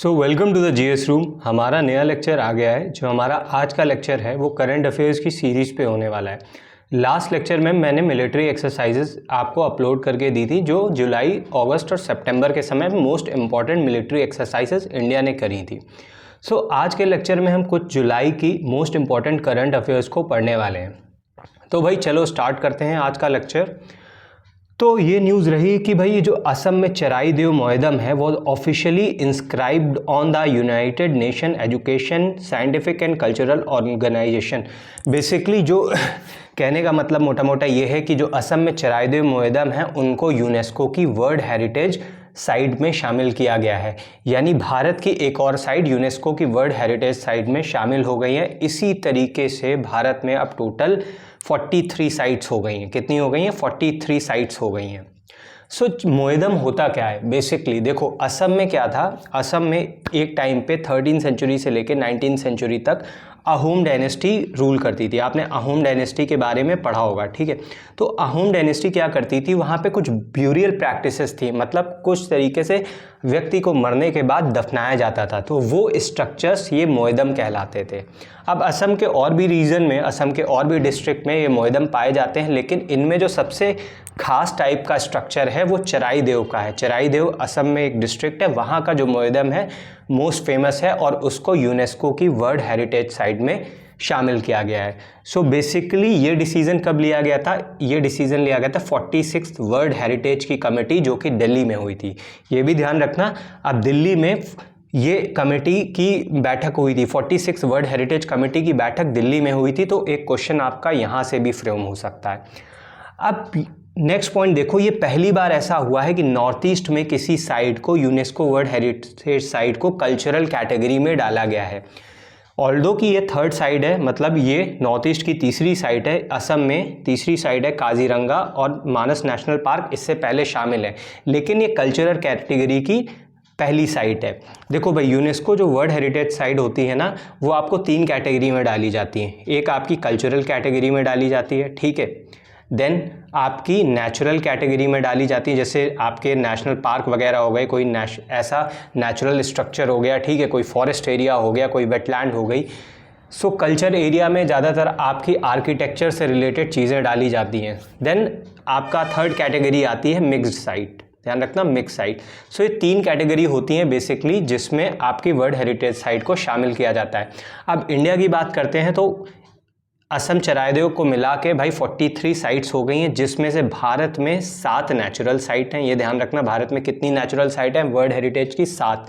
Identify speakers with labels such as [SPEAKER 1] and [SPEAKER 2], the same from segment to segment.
[SPEAKER 1] So welcome to the GS room. हमारा नया lecture आ गया है। जो हमारा आज का लेक्चर है वो करंट अफेयर्स की सीरीज़ पे होने वाला है। लास्ट लेक्चर में मैंने मिलिट्री एक्सरसाइजेस आपको अपलोड करके दी थी, जो जुलाई, अगस्त और सितंबर के समय most important military exercises India ने करी थी। सो आज के लेक्चर में हम कुछ जुलाई की मोस्ट इम्पॉर्टेंट करंट अफेयर्स को पढ़ने वाले हैं। तो भाई चलो स्टार्ट करते हैं आज का लेक्चर। तो ये न्यूज़ रही कि भाई ये जो असम में चराई देव मोहदम है वो officially inscribed on the United Nation Educational Scientific and Cultural Organization. Basically जो कहने का मतलब मोटा मोटा ये है कि जो असम में चराई देव मोहदम है उनको यूनेस्को की वर्ल्ड हेरिटेज साइट में शामिल किया गया है। यानी भारत की एक और साइट यूनेस्को की वर्ल्ड हेरिटेज साइट में शामिल हो गई है। इसी तरीके से भारत में अब टोटल 43 साइट्स हो गई हैं। कितनी हो गई हैं? 43 साइट्स हो गई हैं। सो मोहदम होता क्या है? बेसिकली देखो, असम में क्या था, असम में एक टाइम पे 13 सेंचुरी से लेकर 19 सेंचुरी तक अहोम डायनेस्टी रूल करती थी। आपने अहोम डायनेस्टी के बारे में पढ़ा होगा, ठीक है। तो अहोम डायनेस्टी क्या करती थी, वहाँ पे कुछ ब्यूरियल प्रैक्टिसेस थी, मतलब कुछ तरीके से व्यक्ति को मरने के बाद दफनाया जाता था। तो वो स्ट्रक्चर्स ये मोहदम कहलाते थे। अब असम के और भी रीजन में, असम के और भी डिस्ट्रिक्ट में ये मोहदम पाए जाते हैं, लेकिन इनमें जो सबसे खास टाइप का स्ट्रक्चर है वो चराई देव का है। चराई देव असम में एक डिस्ट्रिक्ट है, वहाँ का जो मोहदम है मोस्ट फेमस है और उसको यूनेस्को की वर्ल्ड हेरिटेज साइट में शामिल किया गया है। सो बेसिकली ये डिसीजन कब लिया गया था? ये डिसीजन लिया गया था 46th वर्ल्ड हेरिटेज की कमेटी, जो कि दिल्ली में हुई थी। ये भी ध्यान रखना, अब दिल्ली में ये कमेटी की बैठक हुई थी, 46 वर्ल्ड हेरिटेज कमेटी की बैठक दिल्ली में हुई थी। तो एक क्वेश्चन आपका यहाँ से भी फ्रेम हो सकता है। अब नेक्स्ट पॉइंट देखो, ये पहली बार ऐसा हुआ है कि नॉर्थ ईस्ट में किसी साइट को, यूनेस्को वर्ल्ड हेरिटेज साइट को कल्चरल कैटेगरी में डाला गया है। ऑल्दो कि ये थर्ड साइट है, मतलब ये नॉर्थ ईस्ट की तीसरी साइट है। असम में तीसरी साइट है काजीरंगा, और मानस नेशनल पार्क इससे पहले शामिल है, लेकिन ये कल्चरल कैटेगरी की पहली साइट है। देखो भाई, यूनेस्को जो वर्ल्ड हेरिटेज साइट होती है ना, वो आपको 3 कैटेगरी में डाली जाती है। एक आपकी कल्चरल कैटेगरी में डाली जाती है, ठीक है। देन आपकी नेचुरल कैटेगरी में डाली जाती है, जैसे आपके नेशनल पार्क वगैरह हो गए, कोई ऐसा नेचुरल स्ट्रक्चर हो गया, ठीक है, कोई फॉरेस्ट एरिया हो गया, कोई वेटलैंड हो गई। सो कल्चर एरिया में ज़्यादातर आपकी आर्किटेक्चर से रिलेटेड चीज़ें डाली जाती हैं। देन आपका थर्ड कैटेगरी आती है मिक्स्ड साइट, ध्यान रखना, मिक्स साइट। सो ये 3 कैटेगरी होती हैं बेसिकली, जिसमें आपकी वर्ल्ड हेरिटेज साइट को शामिल किया जाता है। अब इंडिया की बात करते हैं तो असम चराई को मिला के भाई 43 साइट्स हो गई हैं, जिसमें से भारत में 7 नेचुरल साइट हैं। ये ध्यान रखना, भारत में कितनी नेचुरल साइट है वर्ल्ड हेरिटेज की? 7।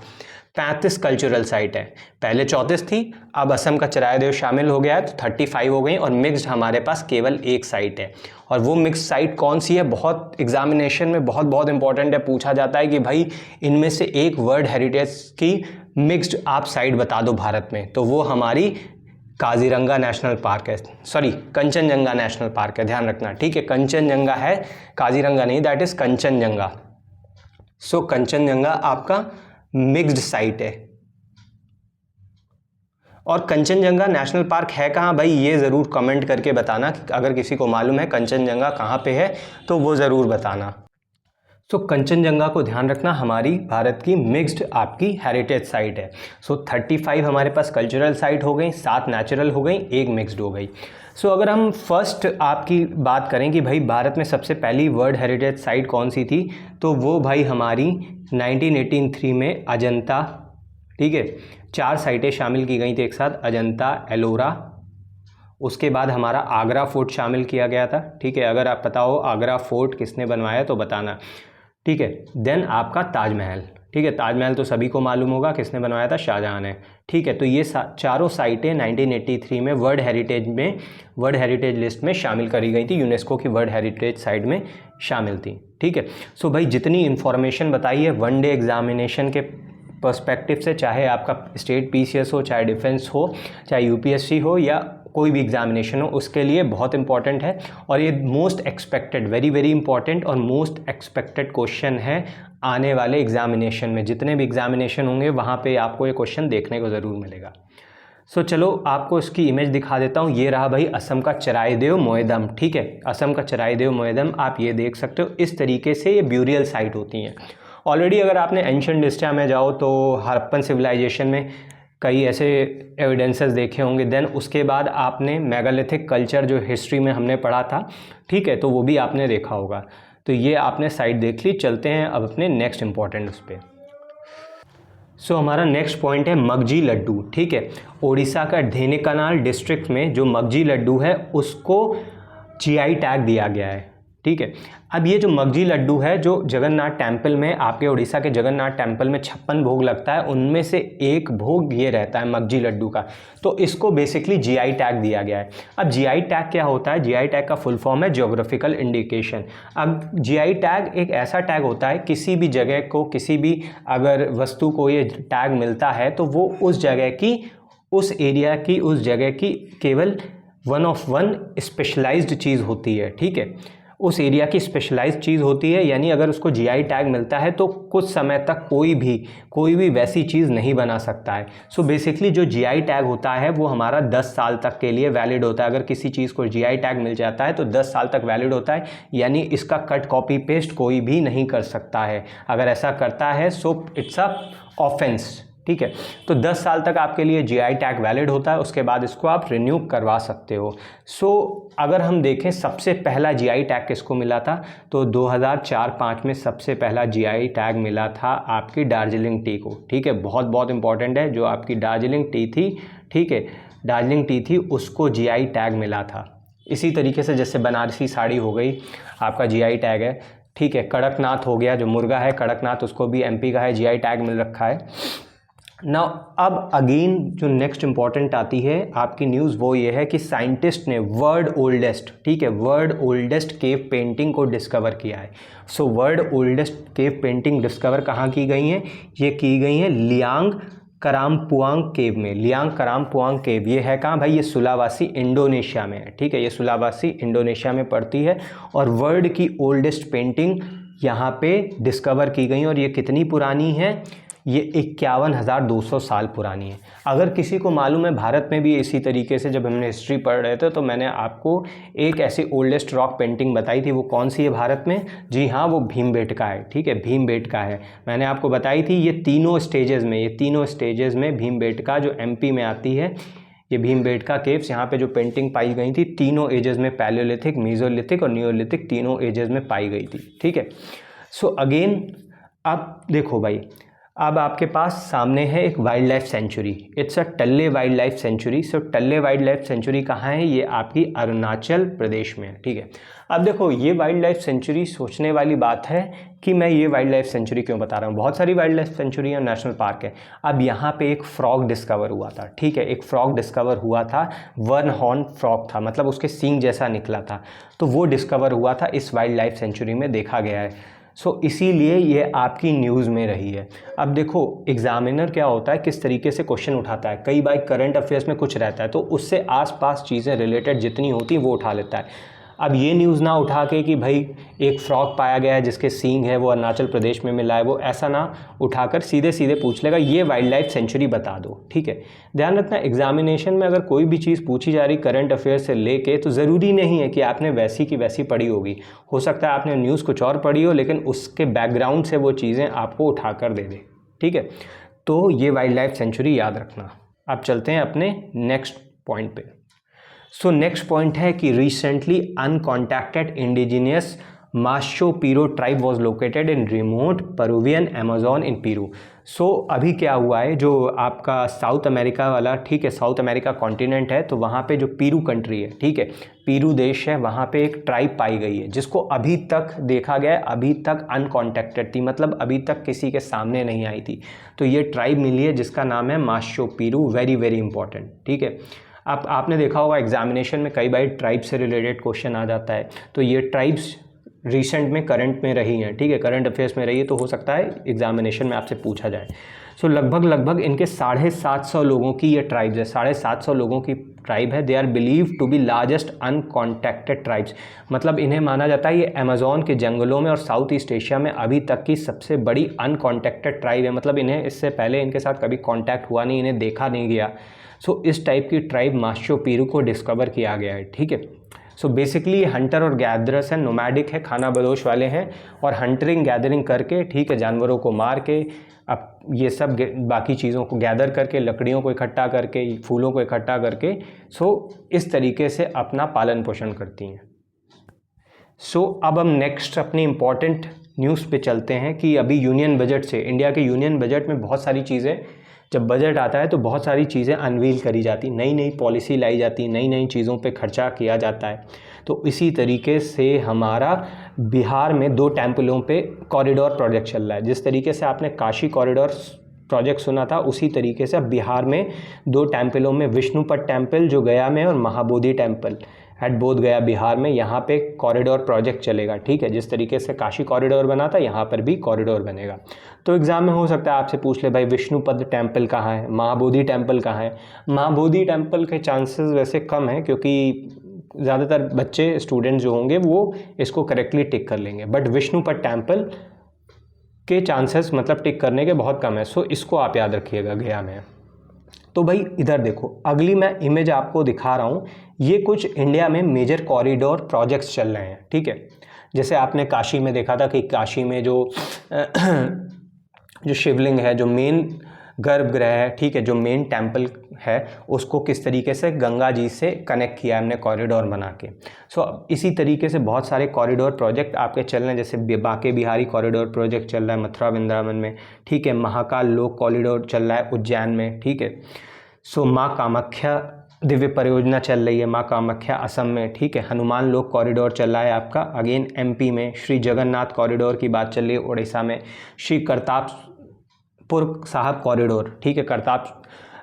[SPEAKER 1] 35 कल्चरल साइट है, पहले 34 थी, अब असम का चराई शामिल हो गया है तो 35 हो गई। और मिक्स्ड हमारे पास केवल एक साइट है। और वो मिक्स साइट कौन सी है? बहुत एग्जामिनेशन में बहुत इंपॉर्टेंट है, पूछा जाता है कि भाई इनमें से एक वर्ल्ड हेरिटेज की मिक्स्ड आप साइट बता दो भारत में, तो वो हमारी काजीरंगा नेशनल पार्क है, सॉरी कंचनजंगा नेशनल पार्क है, ध्यान रखना, ठीक है। कंचनजंगा है, काजीरंगा नहीं, दैट इज कंचनजंगा। सो कंचनजंगा आपका मिक्स्ड साइट है। और कंचनजंगा नेशनल पार्क है कहाँ भाई? ये ज़रूर कमेंट करके बताना, कि अगर किसी को मालूम है कंचनजंगा कहाँ पे है तो वो ज़रूर बताना। सो कंचनजंगा को ध्यान रखना, हमारी भारत की मिक्स्ड आपकी हेरिटेज साइट है। सो 35 हमारे पास कल्चरल साइट हो गई, 7 नेचुरल हो गई, 1 मिक्स्ड हो गई। सो अगर हम फर्स्ट आपकी बात करें कि भाई भारत में सबसे पहली वर्ल्ड हेरिटेज साइट कौन सी थी, तो वो भाई हमारी 1983 में अजंता, ठीक है। 4 साइटें शामिल की गई थी एक साथ, अजंता, एलोरा। उसके बाद हमारा आगरा फोर्ट शामिल किया गया था, ठीक है। अगर आप पता हो आगरा फोर्ट किसने बनवाया तो बताना, ठीक है। देन आपका ताजमहल, ठीक है। ताजमहल तो सभी को मालूम होगा किसने बनवाया था, शाहजहां ने, ठीक है। तो ये चारों साइटें 1983 में वर्ल्ड हेरिटेज लिस्ट में शामिल करी गई थी, यूनेस्को की वर्ल्ड हेरिटेज साइट में शामिल थी, ठीक है। सो भाई जितनी इन्फॉर्मेशन बताई है वन डे एग्जामिनेशन के पर्सपेक्टिव से, चाहे आपका स्टेट पीसीएस हो, चाहे डिफेंस हो, चाहे यूपीएससी हो, या कोई भी एग्जामिनेशन हो, उसके लिए बहुत इंपॉर्टेंट है। और ये मोस्ट एक्सपेक्टेड, वेरी इंपॉर्टेंट और मोस्ट एक्सपेक्टेड क्वेश्चन है आने वाले एग्जामिनेशन में। जितने भी एग्जामिनेशन होंगे वहाँ पे आपको ये क्वेश्चन देखने को ज़रूर मिलेगा। सो चलो आपको इसकी इमेज दिखा देता हूँ। ये रहा भाई असम का चराई देव मोहदम, ठीक है। असम का चराई देव मोहदम आप ये देख सकते हो, इस तरीके से ये ब्यूरियल साइट होती हैं। ऑलरेडी अगर आपने एंशिएंट हिस्ट्री में जाओ तो हड़प्पन सिविलाइजेशन में कई ऐसे एविडेंसेस देखे होंगे। देन उसके बाद आपने मेगालिथिक कल्चर जो हिस्ट्री में हमने पढ़ा था, ठीक है, तो वो भी आपने देखा होगा। तो ये आपने साइड देख ली। चलते हैं अब अपने नेक्स्ट इंपॉर्टेंट उस पर। सो हमारा नेक्स्ट पॉइंट है मगजी लड्डू, ठीक है। उड़ीसा का ढेंकानाल डिस्ट्रिक्ट में जो मगजी लड्डू है उसको जीआई टैग दिया गया है, ठीक है। अब ये जो मगजी लड्डू है, जो जगन्नाथ टेम्पल में, आपके उड़ीसा के जगन्नाथ टेम्पल में 56 भोग लगता है, उनमें से एक भोग ये रहता है मगजी लड्डू का। तो इसको बेसिकली जीआई टैग दिया गया है। अब जीआई टैग क्या होता है? जीआई टैग का फुल फॉर्म है ज्योग्राफिकल इंडिकेशन। अब जीआई टैग एक ऐसा टैग होता है, किसी भी जगह को, किसी भी अगर वस्तु को ये टैग मिलता है तो वो उस जगह की, उस एरिया की, उस जगह की केवल वन ऑफ वन स्पेशलाइज्ड चीज़ होती है, ठीक है। उस एरिया की स्पेशलाइज्ड चीज़ होती है, यानी अगर उसको जीआई टैग मिलता है तो कुछ समय तक कोई भी वैसी चीज़ नहीं बना सकता है। सो बेसिकली जो जीआई टैग होता है वो हमारा 10 साल तक के लिए वैलिड होता है। अगर किसी चीज़ को जीआई टैग मिल जाता है तो 10 साल तक वैलिड होता है, यानी इसका कट कॉपी पेस्ट कोई भी नहीं कर सकता है। अगर ऐसा करता है सो इट्स अ ऑफेंस, ठीक है। तो 10 साल तक आपके लिए जीआई टैग वैलिड होता है, उसके बाद इसको आप रिन्यू करवा सकते हो। सो अगर हम देखें सबसे पहला जीआई टैग किसको मिला था, तो 2004-05 में सबसे पहला जीआई टैग मिला था आपकी दार्जिलिंग टी को, ठीक है। बहुत बहुत इंपॉर्टेंट है, जो आपकी दार्जिलिंग टी थी, ठीक है, दार्जिलिंग टी थी, उसको जीआई टैग मिला था। इसी तरीके से जैसे बनारसी साड़ी हो गई, आपका जीआई टैग है, ठीक है। कड़कनाथ हो गया, जो मुर्गा है कड़कनाथ, उसको भी एमपी का है, जीआई टैग मिल रखा है ना। अब अगेन जो नेक्स्ट इंपॉर्टेंट आती है आपकी न्यूज़, वो ये है कि साइंटिस्ट ने वर्ल्ड ओल्डेस्ट, ठीक है, वर्ल्ड ओल्डेस्ट केव पेंटिंग को डिस्कवर किया है। So world oldest cave painting discover कहाँ की गई हैं? ये की गई हैं लियांग करामपुआंग केव में। लियांग करामपुआंग केव ये है कहाँ भाई? ये सुलावासी इंडोनेशिया में है, ठीक है। ये सुलावासी इंडोनेशिया में पड़ती है और वर्ल्ड की ओल्डेस्ट पेंटिंग यहाँ पे डिस्कवर की गई। और ये कितनी पुरानी है? ये 51,200 साल पुरानी है। अगर किसी को मालूम है भारत में भी इसी तरीके से, जब हमने हिस्ट्री पढ़ रहे थे तो मैंने आपको एक ऐसी ओल्डेस्ट रॉक पेंटिंग बताई थी, वो कौन सी है भारत में? जी हाँ, वो भीमबेटका है, ठीक है, भीमबेटका है। मैंने आपको बताई थी ये तीनों स्टेजेस में भीमबेटका जो एमपी में आती है, ये भीमबेटका केव्स, यहाँ पे जो पेंटिंग पाई गई थी तीनों एजेस में, पैलियोलिथिक, मीजोलिथिक और नियोलिथिक, तीनों एजेस में पाई गई थी, ठीक है। सो अगेन अब देखो भाई, अब आपके पास सामने है एक wildlife sanctuary, it's a Talle wildlife sanctuary. So Talle wildlife sanctuary कहाँ है? ये आपकी अरुणाचल प्रदेश में है, ठीक है। अब देखो ये वाइल्ड लाइफ सेंचुरी, सोचने वाली बात है कि मैं ये वाइल्ड लाइफ सेंचुरी क्यों बता रहा हूँ। बहुत सारी वाइल्ड लाइफ सेंचुरी और नेशनल पार्क है। अब यहाँ पे एक फ्रॉग डिस्कवर हुआ था, ठीक है, एक फ्रॉग डिस्कवर हुआ था, वन हॉर्न फ्रॉग था, मतलब उसके सींग जैसा निकला था, तो वो डिस्कवर हुआ था, इस वाइल्ड लाइफ सेंचुरी में देखा गया है। सो इसीलिए ये आपकी न्यूज़ में रही है। अब देखो एग्जामिनर क्या होता है, किस तरीके से क्वेश्चन उठाता है। कई बार करंट अफेयर्स में कुछ रहता है तो उससे आसपास चीज़ें रिलेटेड जितनी होती वो उठा लेता है। अब ये न्यूज़ ना उठा के कि भाई एक फ्रॉग पाया गया है जिसके सींग है वो अरुणाचल प्रदेश में मिला है, वो ऐसा ना उठाकर सीधे सीधे पूछ लेगा ये वाइल्ड लाइफ सेंचुरी बता दो, ठीक है। ध्यान रखना एग्जामिनेशन में अगर कोई भी चीज़ पूछी जा रही करंट अफेयर से लेके, तो ज़रूरी नहीं है कि आपने वैसी की वैसी पढ़ी होगी। हो सकता है आपने न्यूज़ कुछ और पढ़ी हो लेकिन उसके बैकग्राउंड से वो चीज़ें आपको उठा कर दे दे, ठीक है। तो ये वाइल्ड लाइफ सेंचुरी याद रखना। अब चलते हैं अपने नेक्स्ट पॉइंट पे। सो नेक्स्ट पॉइंट है कि recently uncontacted indigenous Mashco Piro tribe was located in remote Peruvian Amazon in Peru. So अभी क्या हुआ है, जो आपका साउथ अमेरिका वाला, ठीक है, साउथ अमेरिका कॉन्टिनेंट है, तो वहाँ पे जो पेरू कंट्री है, ठीक है, पेरू देश है, वहाँ पे एक ट्राइब पाई गई है जिसको अभी तक देखा गया है, अभी तक अनकॉन्टैक्टेड थी, मतलब अभी तक किसी के सामने नहीं आई थी। तो ये ट्राइब मिली है जिसका नाम है माशो पीरू, वेरी वेरी इंपॉर्टेंट, ठीक है। अब आपने देखा होगा एग्जामिनेशन में कई बार ट्राइब से रिलेटेड क्वेश्चन आ जाता है, तो ये ट्राइब्स रिसेंट में करंट में रही हैं, ठीक है, करंट अफेयर्स में रही है, तो हो सकता है एग्जामिनेशन में आपसे पूछा जाए। सो लगभग इनके 750 लोगों की ये ट्राइब्स है, 750 लोगों की ट्राइब है। They are believe to be largest uncontacted tribes, मतलब इन्हें माना जाता है ये अमेजोन के जंगलों में और साउथ ईस्ट एशिया में अभी तक की सबसे बड़ी अनकॉन्टैक्टेड ट्राइब है, मतलब इन्हें इससे पहले इनके साथ कभी कॉन्टैक्ट हुआ नहीं, इन्हें देखा नहीं गया। सो इस टाइप की ट्राइब माशो पीरू को डिस्कवर किया गया है, ठीक है। सो बेसिकली हंटर और गैदरर्स हैं, नोमैडिक है, खाना बदोश वाले हैं और हंटरिंग गैदरिंग करके, ठीक है, जानवरों को मार के, अब ये सब बाकी चीज़ों को गैदर करके, लकड़ियों को इकट्ठा करके, फूलों को इकट्ठा करके, इस तरीके से अपना पालन पोषण करती हैं। अब हम नेक्स्ट अपनी इम्पॉर्टेंट न्यूज़ पे चलते हैं कि अभी यूनियन बजट से, इंडिया के यूनियन बजट में बहुत सारी चीज़ें, जब बजट आता है तो बहुत सारी चीज़ें अनवील करी जाती, नई नई पॉलिसी लाई जाती, नई नई चीज़ों पे खर्चा किया जाता है। तो इसी तरीके से हमारा बिहार में 2 टेम्पलों पे कॉरिडोर प्रोजेक्ट चल रहा है। जिस तरीके से आपने काशी कॉरिडोर प्रोजेक्ट सुना था, उसी तरीके से अब बिहार में 2 टेम्पलों में, विष्णुपद टेम्पल जो गया में और महाबोधि टेम्पल एट बोध गया बिहार में, यहाँ पे कॉरिडोर प्रोजेक्ट चलेगा, ठीक है। जिस तरीके से काशी कॉरिडोर बना था, यहाँ पर भी कॉरिडोर बनेगा। तो एग्जाम में हो सकता है आपसे पूछ ले, भाई विष्णुपद टेम्पल कहाँ है, महाबोधि टेम्पल कहाँ है। महाबोधि टेम्पल के चांसेस वैसे कम हैं, क्योंकि ज़्यादातर बच्चे, स्टूडेंट जो होंगे वो इसको करेक्टली टिक कर लेंगे, बट विष्णुपद टेम्पल के चांसेस मतलब टिक करने के बहुत कम है। इसको आप याद रखिएगा, गया में। तो भाई इधर देखो, अगली मैं इमेज आपको दिखा रहा हूँ, ये कुछ इंडिया में मेजर कॉरिडोर प्रोजेक्ट्स चल रहे हैं, ठीक है। जैसे आपने काशी में देखा था कि काशी में जो शिवलिंग है, जो मेन गर्भगृह है, ठीक है, जो मेन टेम्पल है, उसको किस तरीके से गंगा जी से कनेक्ट किया है हमने कॉरिडोर बना के। इसी तरीके से बहुत सारे कॉरिडोर प्रोजेक्ट आपके चल रहे हैं, जैसे बांके बिहारी कॉरिडोर प्रोजेक्ट चल रहा है मथुरा वृंदावन में, ठीक है। महाकाल लोक कॉरिडोर चल रहा है उज्जैन में, ठीक है। माँ कामाख्या दिव्य परियोजना चल रही है माँ कामाख्या असम में, ठीक है। हनुमान लोक कॉरिडोर चल रहा है आपका अगेन एमपी में। श्री जगन्नाथ कॉरिडोर की बात चल रही है उड़ीसा में। श्री करतारपुर साहब कॉरिडोर, ठीक है,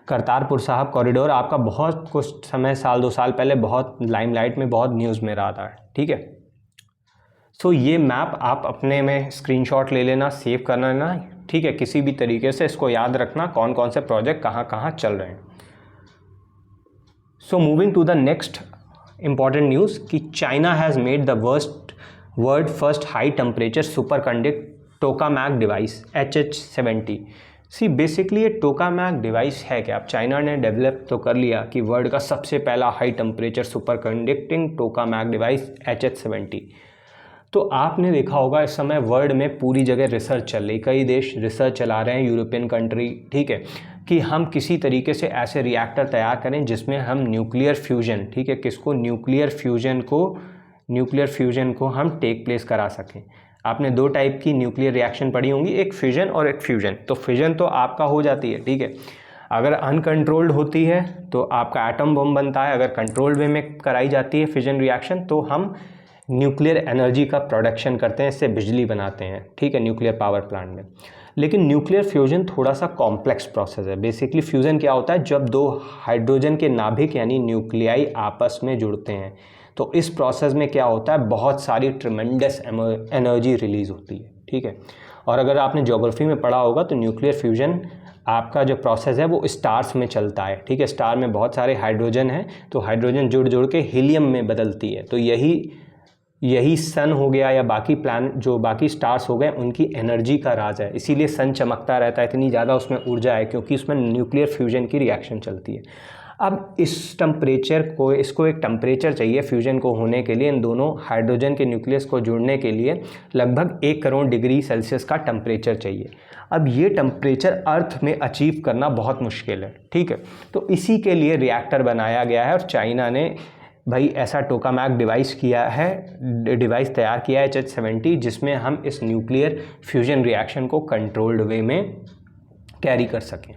[SPEAKER 1] करतारपुर साहब कॉरिडोर आपका बहुत कुछ समय, 1-2 साल पहले बहुत लाइमलाइट में, बहुत न्यूज़ में रहा था, ठीक है। ये मैप आप अपने में स्क्रीनशॉट ले लेना, सेव कर लेना, ठीक है। किसी भी तरीके से इसको याद रखना, कौन कौन से प्रोजेक्ट कहाँ कहाँ चल रहे हैं। Moving to the next important news कि China has made the world first high temperature super conduct tokamak device HH70। Basically ये टोकामैक डिवाइस है क्या, अब चाइना ने डेवलप तो कर लिया कि वर्ल्ड का सबसे पहला high temperature super conducting tokamak device HH70। तो आपने देखा होगा इस समय वर्ल्ड में पूरी जगह रिसर्च चल रही, कई देश रिसर्च चला रहे हैं, यूरोपियन कंट्री, ठीक है, कि हम किसी तरीके से ऐसे रिएक्टर तैयार करें जिसमें हम न्यूक्लियर फ्यूजन, ठीक है, न्यूक्लियर फ्यूजन को हम टेक प्लेस करा सकें। आपने 2 टाइप की न्यूक्लियर रिएक्शन पढ़ी होंगी, एक फ्यूजन और एक फ्यूजन। तो फ्यूजन तो आपका हो जाती है, ठीक है, अगर अनकंट्रोल्ड होती है तो आपका एटम बम बनता है, अगर कंट्रोल्ड वे में कराई जाती है फ्यूजन रिएक्शन तो हम न्यूक्लियर एनर्जी का प्रोडक्शन करते हैं, इससे बिजली बनाते हैं, ठीक है, न्यूक्लियर पावर प्लांट में। लेकिन न्यूक्लियर फ्यूजन थोड़ा सा कॉम्प्लेक्स प्रोसेस है। बेसिकली फ्यूजन क्या होता है, जब 2 हाइड्रोजन के नाभिक यानी न्यूक्लियाई आपस में जुड़ते हैं, तो इस प्रोसेस में क्या होता है, बहुत सारी ट्रिमेंडस एनर्जी रिलीज होती है, ठीक है। और अगर आपने ज्योग्राफी में पढ़ा होगा तो न्यूक्लियर फ्यूजन आपका जो प्रोसेस है वो स्टार्स में चलता है, ठीक है। स्टार में बहुत सारे हाइड्रोजन हैं, तो हाइड्रोजन जुड़ के हीलियम में बदलती है। तो यही सन हो गया या बाकी प्लैनेट जो बाकी स्टार्स हो गए, उनकी एनर्जी का राज है। इसीलिए सन चमकता रहता है, इतनी ज़्यादा उसमें ऊर्जा है, क्योंकि उसमें न्यूक्लियर फ्यूजन की रिएक्शन चलती है। अब इसको एक टेम्परेचर चाहिए फ्यूजन को होने के लिए, इन दोनों हाइड्रोजन के न्यूक्लियस को जुड़ने के लिए लगभग 1 करोड़ डिग्री सेल्सियस का टेम्परेचर चाहिए। अब ये टेम्परेचर अर्थ में अचीव करना बहुत मुश्किल है, ठीक है। तो इसी के लिए रिएक्टर बनाया गया है और चाइना ने भाई ऐसा टोकामैक डिवाइस तैयार किया है HH70, जिसमें हम इस न्यूक्लियर फ्यूजन रिएक्शन को कंट्रोल्ड वे में कैरी कर सकें।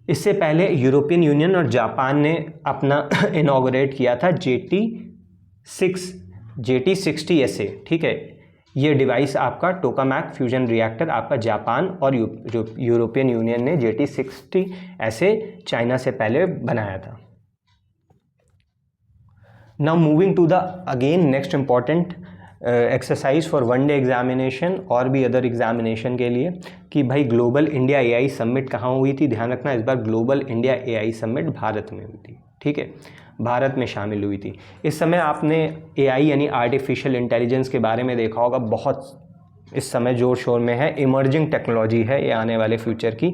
[SPEAKER 1] इससे पहले यूरोपियन यूनियन और जापान ने अपना इनॉग्रेट किया था JT60 SA, ठीक है। ये डिवाइस आपका टोकामैक फ्यूजन रिएक्टर आपका जापान और यूरोपियन यूनियन ने JT60 SA चाइना से पहले बनाया था। Now moving to the again next important exercise for 1 day examination और भी अदर एग्जामिनेशन के लिए कि भाई ग्लोबल इंडिया AI समिट कहाँ हुई थी। ध्यान रखना इस बार global India AI summit Bharat में हुई थी, ठीक है, भारत में शामिल हुई थी। इस समय आपने AI यानी आर्टिफिशियल इंटेलिजेंस के बारे में देखा होगा, बहुत इस समय जोर शोर में है, इमर्जिंग टेक्नोलॉजी है ये आने वाले फ्यूचर की,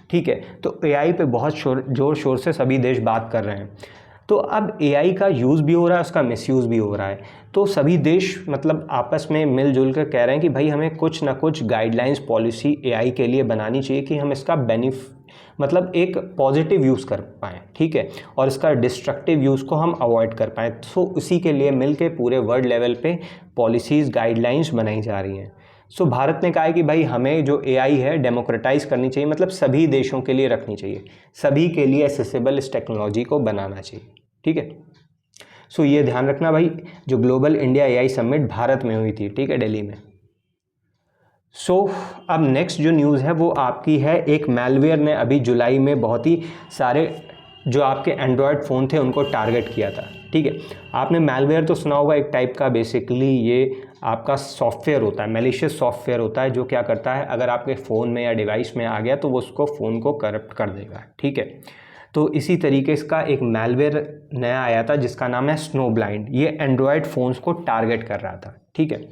[SPEAKER 1] ठीक है। तो AI पे बहुत जोर शोर से सभी देश बात कर रहे हैं। तो अब एआई का यूज़ भी हो रहा है, उसका मिसयूज़ भी हो रहा है। तो सभी देश मतलब आपस में मिलजुल कर कह रहे हैं कि भाई हमें कुछ ना कुछ गाइडलाइंस पॉलिसी एआई के लिए बनानी चाहिए कि हम इसका मतलब एक पॉजिटिव यूज़ कर पाएँ, ठीक है, और इसका डिस्ट्रक्टिव यूज़ को हम अवॉइड कर पाएँ। सो उसी के लिए मिल के पूरे वर्ल्ड लेवल पे पॉलिसीज़ गाइडलाइंस बनाई जा रही हैं। सो भारत ने कहा है कि भाई हमें जो एआई है डेमोक्रेटाइज करनी चाहिए, मतलब सभी देशों के लिए रखनी चाहिए, सभी के लिए एसेसिबल इस टेक्नोलॉजी को बनाना चाहिए, ठीक है। सो ये ध्यान रखना भाई, जो global India AI summit Bharat में हुई थी, ठीक है, दिल्ली में। सो अब नेक्स्ट जो न्यूज़ है वो आपकी है, एक मैलवेयर ने अभी जुलाई में बहुत ही सारे जो आपके एंड्रॉयड फ़ोन थे उनको टारगेट किया था, ठीक है। आपने मैलवेयर तो सुना होगा, एक टाइप का बेसिकली ये आपका सॉफ्टवेयर होता है, मैलिशियस सॉफ्टवेयर होता है, जो क्या करता है अगर आपके फ़ोन में या डिवाइस में आ गया तो वो उसको फ़ोन को करप्ट कर देगा, ठीक है। तो इसी तरीके का एक मैलवेयर नया आया था जिसका नाम है स्नो ब्लाइंड। ये एंड्रॉयड फ़ोन्स को टारगेट कर रहा था, ठीक है।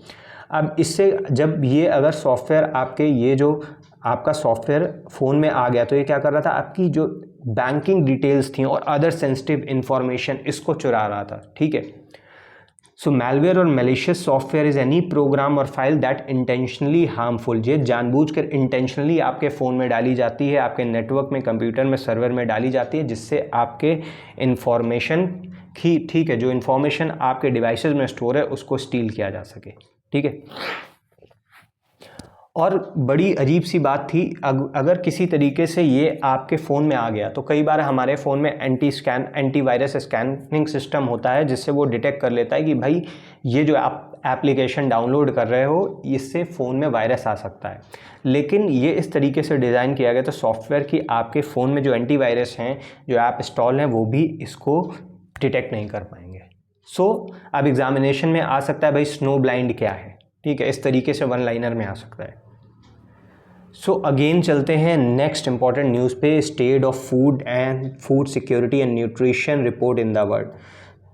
[SPEAKER 1] अब इससे जब ये अगर सॉफ्टवेयर आपके ये जो आपका सॉफ्टवेयर फ़ोन में आ गया तो ये क्या कर रहा था, आपकी जो बैंकिंग डिटेल्स थी और अदर सेंसिटिव इंफॉर्मेशन इसको चुरा रहा था, ठीक है। सो मैलवेयर और malicious software is any program और फाइल दैट इंटेंशनली हार्मफुल, ये जानबूझकर इंटेंशनली आपके फ़ोन में डाली जाती है, आपके नेटवर्क में, कंप्यूटर में, सर्वर में डाली जाती है, जिससे आपके इंफॉर्मेशन की, ठीक है, जो इन्फॉर्मेशन आपके डिवाइसेस में स्टोर है उसको स्टील किया जा सके, ठीक है। और बड़ी अजीब सी बात थी, अगर किसी तरीके से ये आपके फ़ोन में आ गया तो कई बार हमारे फ़ोन में एंटीवायरस स्कैनिंग सिस्टम होता है जिससे वो डिटेक्ट कर लेता है कि भाई ये जो आप एप्लीकेशन डाउनलोड कर रहे हो इससे फ़ोन में वायरस आ सकता है। लेकिन ये इस तरीके से डिज़ाइन किया गया तो सॉफ्टवेयर कि आपके फ़ोन में जो एंटीवायरस हैं, जो ऐप इंस्टॉल हैं, वो भी इसको डिटेक्ट नहीं कर पाएंगे। सो अब एग्जामिनेशन में आ सकता है भाई स्नो ब्लाइंड क्या है, ठीक है, इस तरीके से वन लाइनर में आ सकता है। सो अगेन चलते हैं नेक्स्ट इंपॉर्टेंट न्यूज़ पे, state of food and food security and nutrition report in the world.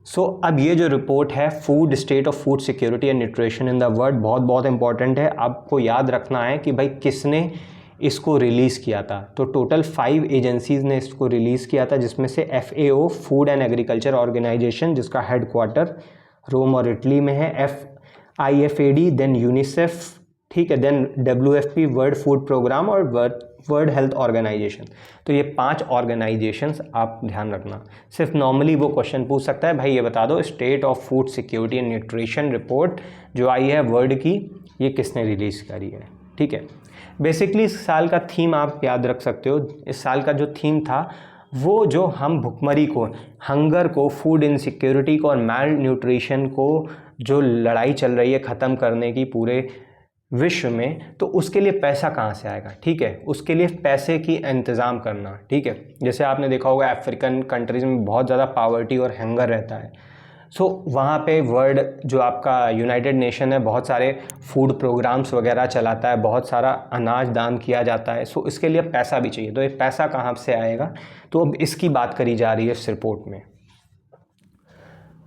[SPEAKER 1] So अब ये जो रिपोर्ट है food state of food security and nutrition in the world बहुत बहुत इंपॉर्टेंट है। आपको याद रखना है कि भाई किसने इसको रिलीज़ किया था। तो टोटल 5 एजेंसीज़ ने इसको रिलीज़ किया था, जिसमें से FAO Food and Agriculture Organization जिसका हेडक्वार्टर रोम और इटली में है, IFAD, देन यूनिसेफ, ठीक है, then WFP World Food Programme और वर्ल्ड हेल्थ ऑर्गेनाइजेशन। तो ये 5 ऑर्गेनाइजेशंस आप ध्यान रखना। सिर्फ नॉर्मली वो क्वेश्चन पूछ सकता है भाई ये बता दो state of food security and nutrition report जो आई है वर्ल्ड की, ये किसने रिलीज़ करी है, ठीक है। बेसिकली इस साल का थीम आप याद रख सकते हो। इस साल का जो थीम था वो जो हम भुखमरी को, हंगर को, फूड इनसिक्योरिटी को और मैल न्यूट्रिशन को जो लड़ाई चल रही है ख़त्म करने की पूरे विश्व में, तो उसके लिए पैसा कहाँ से आएगा, ठीक है, उसके लिए पैसे की इंतज़ाम करना, ठीक है। जैसे आपने देखा होगा अफ्रीकन कंट्रीज़ में बहुत ज़्यादा पावर्टी और हंगर रहता है। सो वहाँ पे वर्ल्ड जो आपका यूनाइटेड नेशन है बहुत सारे फूड प्रोग्राम्स वगैरह चलाता है, बहुत सारा अनाज दान किया जाता है। सो इसके लिए पैसा भी चाहिए, तो ये पैसा कहाँ से आएगा, तो अब इसकी बात करी जा रही है इस रिपोर्ट में।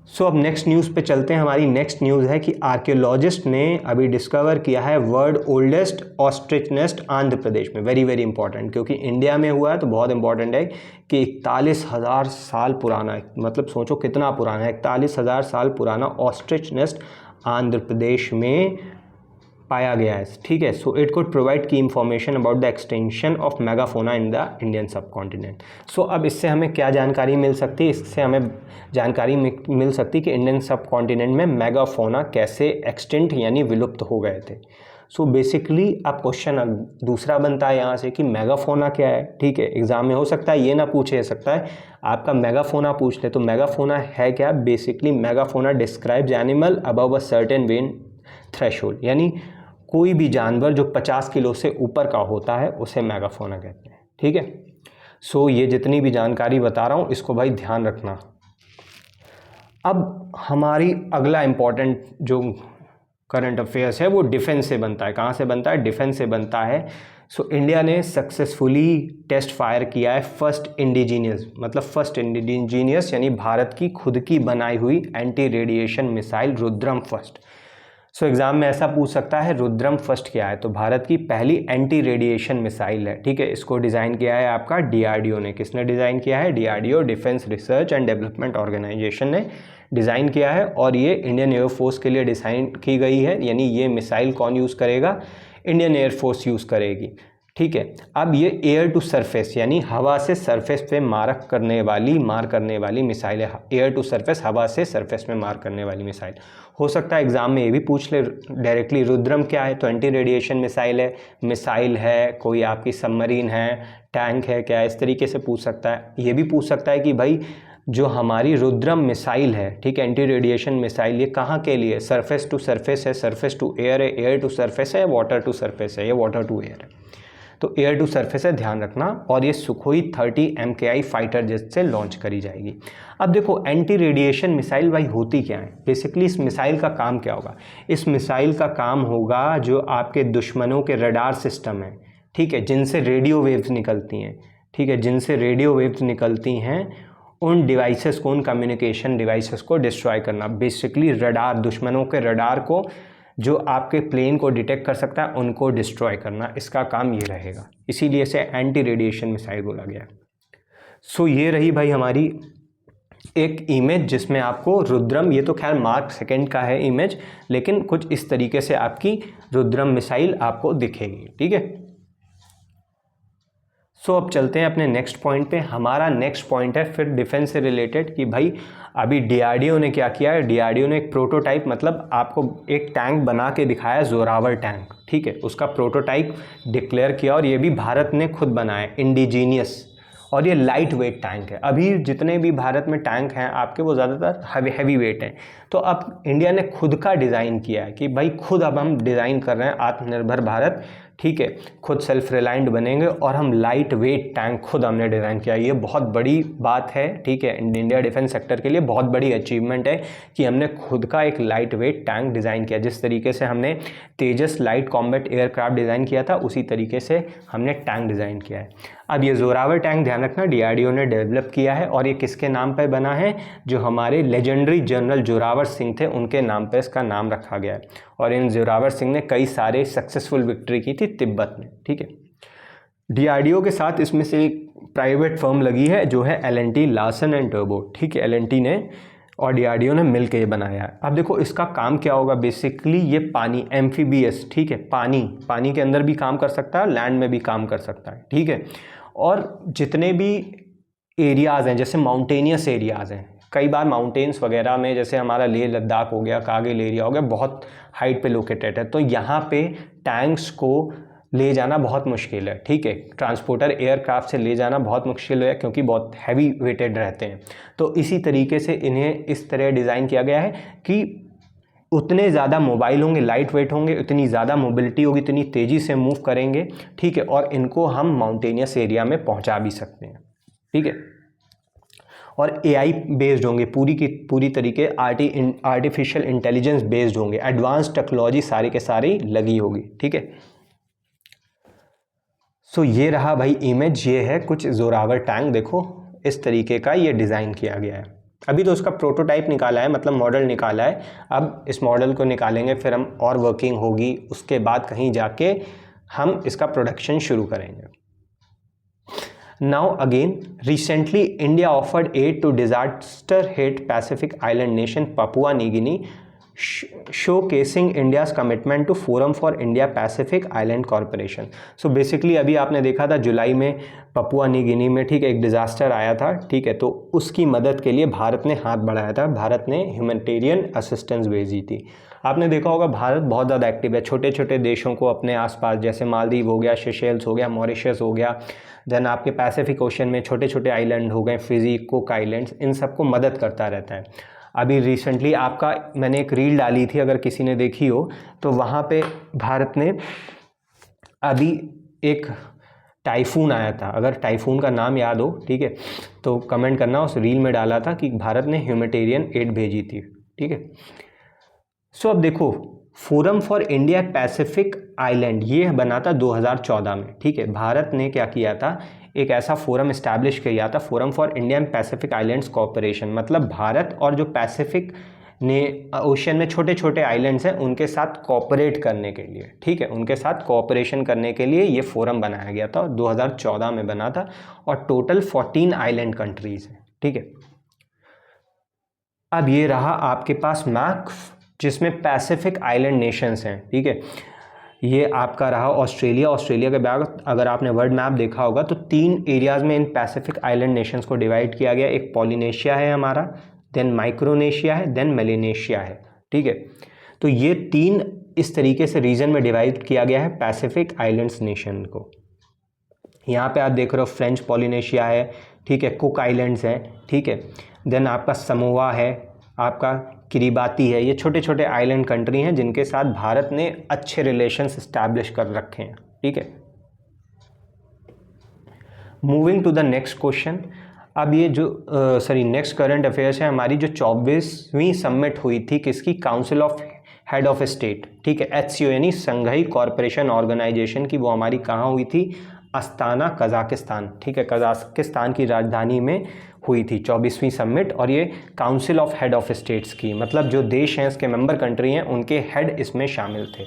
[SPEAKER 1] सो अब नेक्स्ट न्यूज़ पे चलते हैं। हमारी नेक्स्ट न्यूज़ है कि आर्कियोलॉजिस्ट ने अभी डिस्कवर किया है world oldest ostrich nest Andhra Pradesh में। वेरी वेरी इंपॉर्टेंट, क्योंकि इंडिया में हुआ है तो बहुत इंपॉर्टेंट है कि 41,000 साल पुराना है, मतलब सोचो कितना पुराना है, 41,000 साल पुराना ऑस्ट्रिच नेस्ट आंध्र प्रदेश में पाया गया है, ठीक है। So it could provide key information about the extension of megafauna in the Indian subcontinent. So अब इससे हमें क्या जानकारी मिल सकती है, इससे हमें जानकारी मिल सकती है कि इंडियन सब कॉन्टिनेंट में मेगाफोना कैसे एक्सटिंक्ट यानी विलुप्त हो गए थे। सो बेसिकली अब क्वेश्चन दूसरा बनता है यहाँ से कि मेगाफोना क्या है, ठीक है। एग्जाम में हो सकता है ये ना पूछे सकता है आपका मेगाफोना पूछ ले, तो मेगाफोना है क्या। Basically megafauna describes animal above a certain weight threshold, यानी कोई भी जानवर जो 50 किलो से ऊपर का होता है उसे मेगाफोना कहते हैं, ठीक है। सो ये जितनी भी जानकारी बता रहा हूँ इसको भाई ध्यान रखना। अब हमारी अगला इम्पॉर्टेंट जो करंट अफेयर्स है वो डिफेंस से बनता है। कहाँ से बनता है, डिफेंस से बनता है। सो इंडिया ने सक्सेसफुली टेस्ट फायर किया है फर्स्ट इंडिजीनियस, मतलब फर्स्ट इंडिजीनियस यानी भारत की खुद की बनाई हुई anti radiation missile Rudram first. So exam में ऐसा पूछ सकता है रुद्रम फर्स्ट क्या है, तो भारत की पहली एंटी रेडिएशन मिसाइल है, ठीक है। इसको डिज़ाइन किया है आपका डीआरडीओ ने। किसने डिज़ाइन किया है? DRDO, Defence Research and Development Organisation ने डिज़ाइन किया है, और ये इंडियन एयरफोर्स के लिए डिज़ाइन की गई है। यानी ये मिसाइल कौन यूज़ करेगा? इंडियन एयरफोर्स यूज़ करेगी, ठीक है। अब ये एयर टू सरफेस यानी हवा से सरफेस पे मार करने वाली मिसाइल है। एयर टू सरफेस, हवा से सरफेस में मार करने वाली मिसाइल। हो सकता है एग्जाम में ये भी पूछ ले डायरेक्टली रुद्रम क्या है, तो एंटी रेडिएशन मिसाइल है, कोई आपकी सबमरीन है, टैंक है क्या, इस तरीके से पूछ सकता है। ये भी पूछ सकता है कि भाई जो हमारी रुद्रम मिसाइल है, ठीक है, एंटी रेडिएशन मिसाइल, ये कहाँ के लिए? सरफेस टू सरफेस है, सरफेस टू एयर है, एयर टू सरफेस है, वाटर टू सरफेस है, या वाटर टू एयर है। तो एयर टू सरफेस है, ध्यान रखना। और ये सुखोई 30 MKI फाइटर जेट से लॉन्च करी जाएगी। अब देखो एंटी रेडिएशन मिसाइल भाई होती क्या है? बेसिकली इस मिसाइल का काम क्या होगा? इस मिसाइल का काम होगा जो आपके दुश्मनों के रडार सिस्टम है, ठीक है, जिनसे रेडियो वेव्स निकलती हैं, ठीक है, जिनसे रेडियो वेव्स निकलती हैं, उन डिवाइसेस को, उन कम्युनिकेशन डिवाइसेस को डिस्ट्रॉय करना। बेसिकली रडार, दुश्मनों के रडार को, जो आपके प्लेन को डिटेक्ट कर सकता है, उनको डिस्ट्रॉय करना, इसका काम ये रहेगा। इसीलिए इसे एंटी रेडिएशन मिसाइल बोला गया। सो ये रही भाई हमारी एक इमेज जिसमें आपको रुद्रम, ये तो खैर मार्क सेकंड का है इमेज, लेकिन कुछ इस तरीके से आपकी रुद्रम मिसाइल आपको दिखेगी, ठीक है। सो अब चलते हैं अपने नेक्स्ट पॉइंट पे। हमारा नेक्स्ट पॉइंट है फिर डिफेंस से रिलेटेड कि भाई अभी डीआरडीओ ने क्या किया है? डीआरडीओ ने एक प्रोटोटाइप, मतलब आपको एक टैंक बना के दिखाया, जोरावर टैंक, ठीक है, उसका प्रोटोटाइप डिक्लेयर किया, और ये भी भारत ने खुद बनाया, इंडिजीनियस, और ये लाइट वेट टैंक है। अभी जितने भी भारत में टैंक हैं आपके, वो ज़्यादातर हैवी वेट हैं। तो अब इंडिया ने खुद का डिज़ाइन किया है कि भाई खुद अब हम डिज़ाइन कर रहे हैं, आत्मनिर्भर भारत, ठीक है, खुद सेल्फ रिलायंट बनेंगे, और हम लाइट वेट टैंक खुद हमने डिज़ाइन किया। ये बहुत बड़ी बात है, ठीक है, इंडिया डिफेंस सेक्टर के लिए बहुत बड़ी अचीवमेंट है कि हमने खुद का एक लाइट वेट टैंक डिज़ाइन किया। जिस तरीके से हमने तेजस लाइट कॉम्बैट एयरक्राफ्ट डिज़ाइन किया था, उसी तरीके से हमने टैंक डिज़ाइन किया है। अब ये जोरावर टैंक, ध्यान रखना, डीआरडीओ ने डेवलप किया है, और ये किसके नाम पर बना है? जो हमारे लेजेंडरी जनरल जोरावर सिंह थे, उनके नाम पर इसका नाम रखा गया है। और इन जोरावर सिंह ने कई सारे सक्सेसफुल विक्ट्री की थी तिब्बत में, ठीक है। डीआरडीओ के साथ इसमें से एक प्राइवेट फर्म लगी है जो है L&T लार्सन एंड टर्बो, ठीक है, L&T ने और डीआरडीओ ने मिलकर ये बनाया है। अब देखो इसका काम क्या होगा? बेसिकली ये पानी, एम्फीबियस, ठीक है, पानी के अंदर भी काम कर सकता है, लैंड में भी काम कर सकता है, ठीक है। और जितने भी एरियाज़ हैं, जैसे माउंटेनियस एरियाज़ हैं, कई बार माउंटेन्स वगैरह में, जैसे हमारा लेह लद्दाख हो गया, कारगिल एरिया हो गया, बहुत हाइट पे लोकेटेड है, तो यहाँ पे टैंक्स को ले जाना बहुत मुश्किल है, ठीक है, ट्रांसपोर्टर एयरक्राफ्ट से ले जाना बहुत मुश्किल है, क्योंकि बहुत हैवी वेटेड रहते हैं। तो इसी तरीके से इन्हें इस तरह डिज़ाइन किया गया है कि उतने ज़्यादा मोबाइल होंगे, लाइट वेट होंगे, उतनी ज़्यादा मोबिलिटी होगी, इतनी तेज़ी से मूव करेंगे, ठीक है, और इनको हम माउंटेनियस एरिया में पहुँचा भी सकते हैं, ठीक है। और AI बेस्ड होंगे, पूरी की पूरी तरीके आर्टिफिशियल इंटेलिजेंस बेस्ड होंगे, एडवांस टेक्नोलॉजी सारी के सारी लगी होगी, ठीक है। सो ये रहा भाई इमेज, ये है कुछ जोरावर टैंक, देखो इस तरीके का ये डिज़ाइन किया गया है। अभी तो उसका प्रोटोटाइप निकाला है, मतलब मॉडल निकाला है, अब इस मॉडल को निकालेंगे, फिर हम और वर्किंग होगी, उसके बाद कहीं जाके हम इसका प्रोडक्शन शुरू करेंगे। Now again, recently India offered aid to disaster-hit Pacific island nation Papua New Guinea, showcasing India's commitment to Forum for India Pacific Island Corporation. So basically अभी आपने देखा था जुलाई में पपुआ न्यू गिनी में, ठीक है, एक डिज़ास्टर आया था, ठीक है, तो उसकी मदद के लिए भारत ने हाथ बढ़ाया था, भारत ने ह्यूमैनिटेरियन असिस्टेंस भेजी थी। आपने देखा होगा भारत बहुत ज़्यादा एक्टिव है, छोटे छोटे देशों को अपने आसपास, जैसे मालदीव हो गया, सेशेल्स हो गया, मॉरिशस हो गया, देन आपके पैसिफिक ओशन में छोटे छोटे आइलैंड हो गए, फिजी, कुक आइलैंड्स, इन सबको मदद करता रहता है। अभी रिसेंटली आपका मैंने एक रील डाली थी, अगर किसी ने देखी हो, तो वहाँ पे भारत ने अभी एक टाइफून आया था, अगर टाइफून का नाम याद हो, ठीक है, तो कमेंट करना, उस रील में डाला था कि भारत ने ह्यूमैनिटेरियन एड भेजी थी, ठीक है। सो अब देखो forum for India Pacific island ये बना था 2014 में, ठीक है। भारत ने क्या किया था, एक ऐसा फोरम इस्टेब्लिश किया था, forum for Indian Pacific islands corporation, मतलब भारत और जो पैसिफिक ने ओशन में छोटे छोटे आइलैंड्स हैं उनके साथ कोऑपरेट करने के लिए, ठीक है, उनके साथ कोऑपरेशन करने के लिए ये फोरम बनाया गया था, 2014 में बना था, और टोटल 14 आइलैंड कंट्रीज हैं, ठीक है। अब ये रहा आपके पास मैप जिसमें पैसिफिक आइलैंड नेशंस हैं, ठीक है। ये आपका रहा ऑस्ट्रेलिया। ऑस्ट्रेलिया के बाद अगर आपने वर्ल्ड मैप देखा होगा तो 3 एरियाज में इन पैसिफिक आइलैंड नेशंस को डिवाइड किया गया। एक पॉलिनेशिया है हमारा, देन माइक्रोनेशिया है, देन मेलेनेशिया है, ठीक है। तो ये 3 इस तरीके से रीजन में डिवाइड किया गया है पैसिफिक आइलैंड्स नेशन को। यहाँ पे आप देख रहे हो फ्रेंच पॉलिनेशिया है, ठीक है, कुक आइलैंड्स हैं, ठीक है, देन आपका समोआ है, आपका किरिबाती है। ये छोटे छोटे आइलैंड कंट्री हैं जिनके साथ भारत ने अच्छे रिलेशंस इस्टेब्लिश कर रखे हैं, ठीक है। Moving to the next question. अब ये जो नेक्स्ट करंट अफेयर्स है हमारी, जो 24वीं समिट हुई थी किसकी, council of head of state, ठीक है, HCO यानी संघाई कॉरपोरेशन ऑर्गेनाइजेशन की। वो हमारी कहाँ हुई थी, अस्ताना कजाकिस्तान, ठीक है, कजाकिस्तान की राजधानी में हुई थी 24वीं समिट। और ये council of head of states की, मतलब जो देश हैं इसके मेंबर कंट्री हैं उनके हेड इसमें शामिल थे,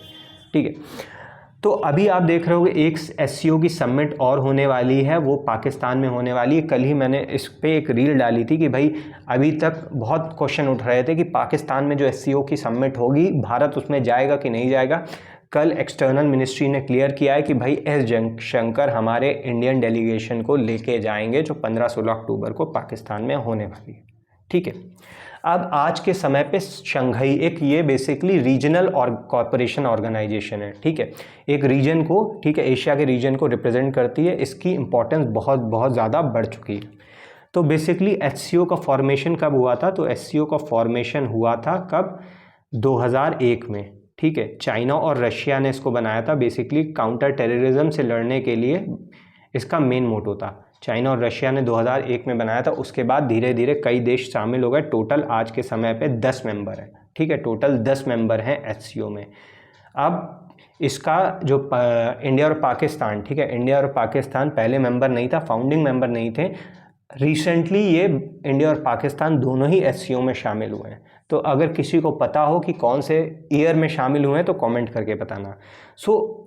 [SPEAKER 1] ठीक है। तो अभी आप देख रहे हो एक SCO की समिट और होने वाली है, वो पाकिस्तान में होने वाली है। कल ही मैंने इस पे एक रील डाली थी कि भाई अभी तक बहुत क्वेश्चन उठ रहे थे कि पाकिस्तान में जो SCO की समिट होगी भारत उसमें जाएगा कि नहीं जाएगा। कल एक्सटर्नल मिनिस्ट्री ने क्लियर किया है कि भाई एस जयशंकर हमारे इंडियन डेलीगेशन को लेके जाएंगे, जो 15-16 अक्टूबर को पाकिस्तान में होने वाली है, ठीक है। अब आज के समय पे शंघाई एक ये बेसिकली रीजनल और कॉरपोरेशन ऑर्गेनाइजेशन है, ठीक है, एक रीजन को, ठीक है, एशिया के रीजन को रिप्रेजेंट करती है। इसकी इंपॉर्टेंस बहुत बहुत ज़्यादा बढ़ चुकी है। तो बेसिकली HCO का फॉर्मेशन कब हुआ था, तो HCO का फॉर्मेशन हुआ था कब, 2001 में, ठीक है। चाइना और रशिया ने इसको बनाया था, बेसिकली काउंटर टेररिज्म से लड़ने के लिए इसका मेन मोटो था। चाइना और रशिया ने 2001 में बनाया था। उसके बाद धीरे धीरे कई देश शामिल हो गए। टोटल आज के समय पे 10 मेंबर हैं, ठीक है, टोटल 10 मेंबर हैं HCO में। अब इसका जो इंडिया और पाकिस्तान, ठीक है, इंडिया और पाकिस्तान पहले मेंबर नहीं था, फाउंडिंग मेंबर नहीं थे। रिसेंटली ये इंडिया और पाकिस्तान दोनों ही HCO में शामिल हुए हैं। तो अगर किसी को पता हो कि कौन से ईयर में शामिल हुए हैं तो कमेंट करके बताना।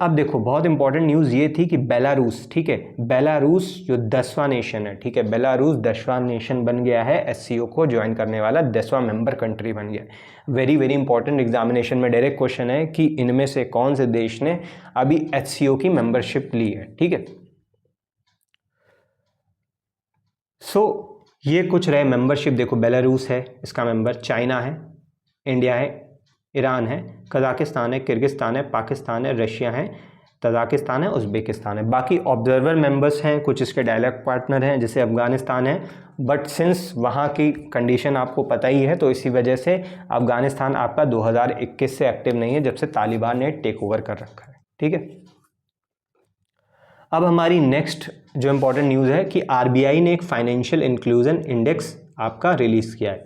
[SPEAKER 1] अब देखो बहुत इंपॉर्टेंट न्यूज़ ये थी कि बेलारूस, ठीक है, बेलारूस जो 10वां नेशन है, ठीक है, बेलारूस 10वां नेशन बन गया है, HCO को ज्वाइन करने वाला 10वां मेंबर कंट्री बन गया। वेरी वेरी इंपॉर्टेंट, एग्जामिनेशन में डायरेक्ट क्वेश्चन है कि इनमें से कौन से देश ने अभी HCO की मेंबरशिप ली है, ठीक है। ये कुछ रहे मेंबरशिप। देखो बेलारूस है इसका मेंबर, चाइना है, इंडिया है, ईरान है, कजाकिस्तान है, किर्गिस्तान है, पाकिस्तान है, रशिया है, तजाकिस्तान है, उज़्बेकिस्तान है। बाकी ऑब्जर्वर मेंबर्स हैं, कुछ इसके डायलॉग पार्टनर हैं जैसे अफ़गानिस्तान है, बट सिंस वहाँ की कंडीशन आपको पता ही है तो इसी वजह से अफ़गानिस्तान आपका 2021 से एक्टिव नहीं है, जब से तालिबान ने टेक ओवर कर रखा है, ठीक है। अब हमारी नेक्स्ट जो इम्पोर्टेंट न्यूज़ है कि RBI ने एक फाइनेंशियल इंक्लूजन इंडेक्स आपका रिलीज़ किया है।